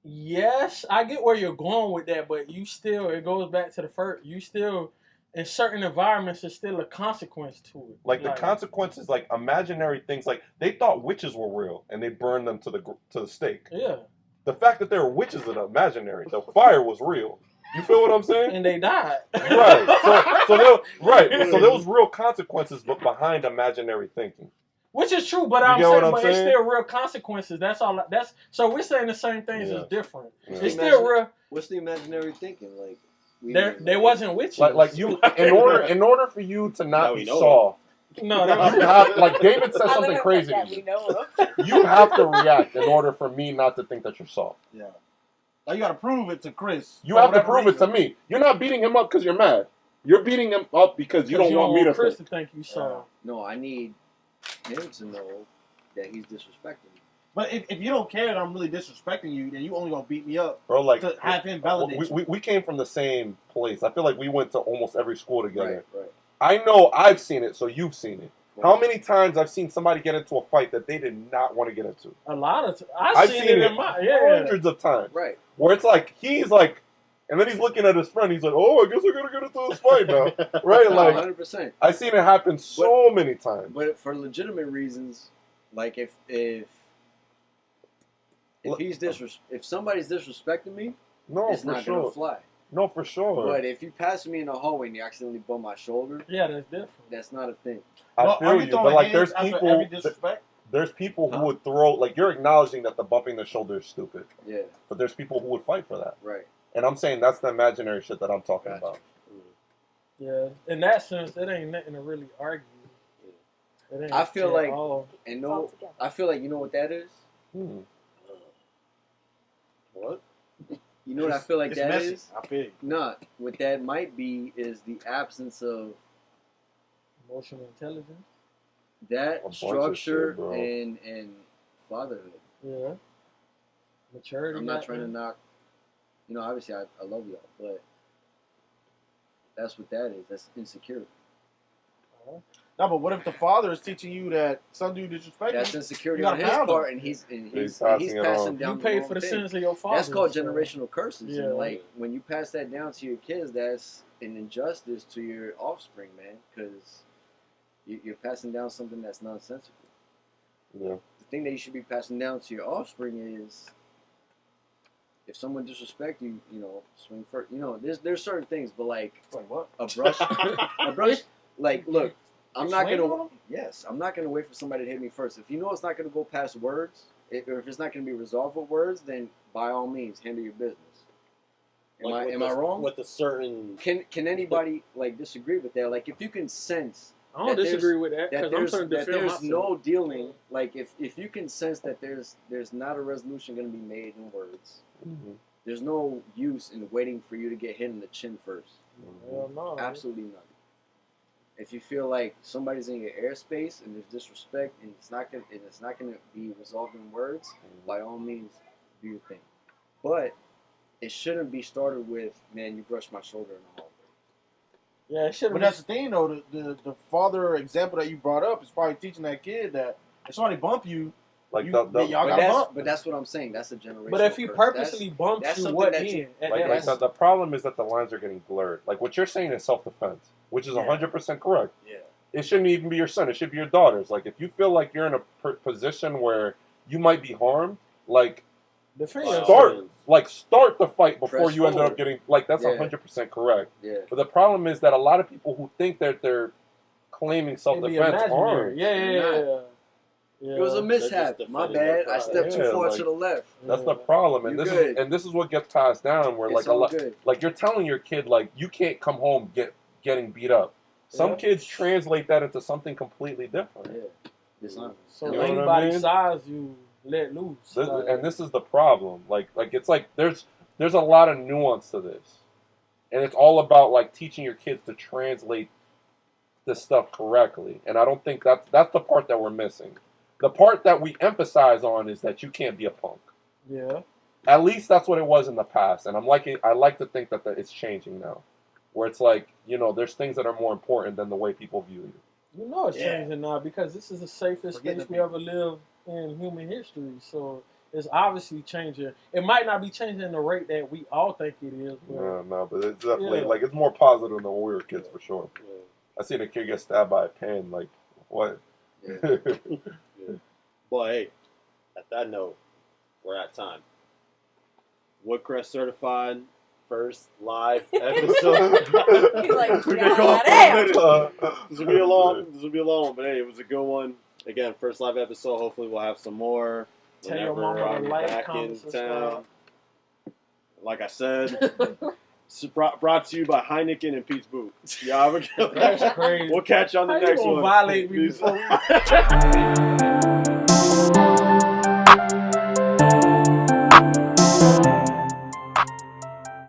Yes, I get where you're going with that, but it goes back to the first, in certain environments, there's still a consequence to it. The consequences, imaginary things, they thought witches were real, and they burned them to the stake. Yeah. The fact that there were witches is imaginary. The fire was real. You feel what I'm saying? And they died. Right. So there was real consequences, but behind imaginary thinking. Which is true, but it's still real consequences. That's all. So we're saying the same things is different. Yeah. It's still real. What's the imaginary thinking? There wasn't witches. In order for you to not be soft. No, you have, David said something crazy. You have to react in order for me not to think that you're soft. Yeah. You gotta prove it to Chris. You have to prove it to me. You're not beating him up because you're mad. You're beating him up because you don't want me to Chris to think you soft. No, I need him to know that he's disrespecting me. But if you don't care that I'm really disrespecting you, then you only gonna beat me up, bro. To have him validate. We came from the same place. I feel like we went to almost every school together. Right. I know I've seen it, so you've seen it. How many times I've seen somebody get into a fight that they did not want to get into? A lot of I've seen it in my hundreds of times. Right. Where it's like he's like, and then he's looking at his friend. He's like, "Oh, I guess I gotta get into this fight now." Right? Like 100%. I've seen it happen so many times. But for legitimate reasons, like if if somebody's disrespecting me, No, it's for not sure. gonna fly. No, for sure. But if you pass me in the hallway and you accidentally bump my shoulder, yeah, that's different. that's not a thing. I Well, are feel you you, throwing but like hands there's after people. every disrespect? There's people Huh? who would throw like you're acknowledging that the bumping the shoulder is stupid, Yeah, but there's people who would fight for that. right. And I'm saying that's the imaginary shit that I'm talking Gotcha. about. Yeah, in that sense, it ain't nothing to really argue. It ain't I feel at like- all. And It's all no, together. I feel like you know what that is. What? You know what I feel like It's that messy. is. I feel you. Nah, what that might be is the absence of Emotional intelligence. that bunch of structure shit, bro. and fatherhood. Yeah. Maturity. I'm not back trying to then. knock. You know, obviously I love y'all, but that's what that is. That's insecurity. No, but what if the father is teaching you that some dude disrespecting That's you? insecurity You on gotta his pound part, him. and he's He's passing passing it down on. You the pay wrong for the thing. sins of your father. That's called generational curses. Yeah. And like when you pass that down to your kids, that's an injustice to your offspring, man, because you're passing down something that's nonsensical. Yeah. The thing that you should be passing down to your offspring is if someone disrespects you, you know, swing first. You know, there's certain things, but like Like what? a brush, like look, I'm not Swing gonna. on 'em? Yes, I'm not gonna wait for somebody to hit me first. If you know it's not gonna go past words, or if it's not gonna be resolved with words, then by all means handle your business. Am I wrong? With a certain Can anybody like disagree with that? Like if you can sense I don't that there's- disagree with that that because I'm there's trying to that defend there's myself. no dealing, like if you can sense that there's not a resolution gonna be made in words. Mhm. There's no use in waiting for you to get hit in the chin first. Hell no. Absolutely none. If you feel like somebody's in your airspace and there's disrespect and it's not gonna be resolved in words, by all means do your thing. But it shouldn't be started with, man, you brushed my shoulder in the hallway. Yeah, it should But have. that's the thing, though. The father example that you brought up is probably teaching that kid that if somebody bump you, Like you, the then y'all But gotta that's, bump. but that's what I'm saying. That's a generation. But if he purposely bumps that's you, something what that then? you- At like that the problem is that the lines are getting blurred. Like what you're saying is self-defense, which is Yeah. 100% correct. Yeah. It shouldn't even be your son. It should be your daughters. Like if you feel like you're in a position where you might be harmed, like defend Wow. yourself. start the fight before Press you end up forward. getting like that's Yeah. 100% correct. Yeah. But the problem is that a lot of people who think that they're claiming It'd be self-defense imaginary. aren't. Yeah. It was a They're just mishap. My defending their bad. I pride. stepped too Yeah, far like- to the left. That's the problem, and You this good. is what gets passed down. Where It's like a all lot, good. like you're telling your kid like you can't come home getting beat up. Some Yeah. kids translate that into something completely different. Yeah. Dishonor. So You know what I anybody mean? size you let loose. This, Like, and this is the problem. Like it's like there's a lot of nuance to this, and it's all about like teaching your kids to translate this stuff correctly. And I don't think that's the part that we're missing. The part that we emphasize on is that you can't be a punk. yeah. At least that's what it was in the past, and I like to think that it's changing now, where it's like there's things that are more important than the way people view you. You know it's Yeah. changing now because this is the safest Forget space the we ever lived in human history. So it's obviously changing. It might not be changing the rate that we all think it is, but No, but it's definitely Yeah. like it's more positive than when we were kids for sure. I seen a kid get stabbed by a pen. Like what? Yeah. But hey, at that note, we're at time. Woodcrest Certified, first live episode. He's like, We yeah, could go for a damn. minute. This will be a long, but hey, it was a good one. Again, first live episode. Hopefully, we'll have some more. Tell your whenever mama to I'm like, back comment, in subscribe. town. Like I said, brought to you by Heineken and Pete's Boot. Y'all have a good that's crazy. We'll catch you on the How you next gonna one. violate me Peace. before we-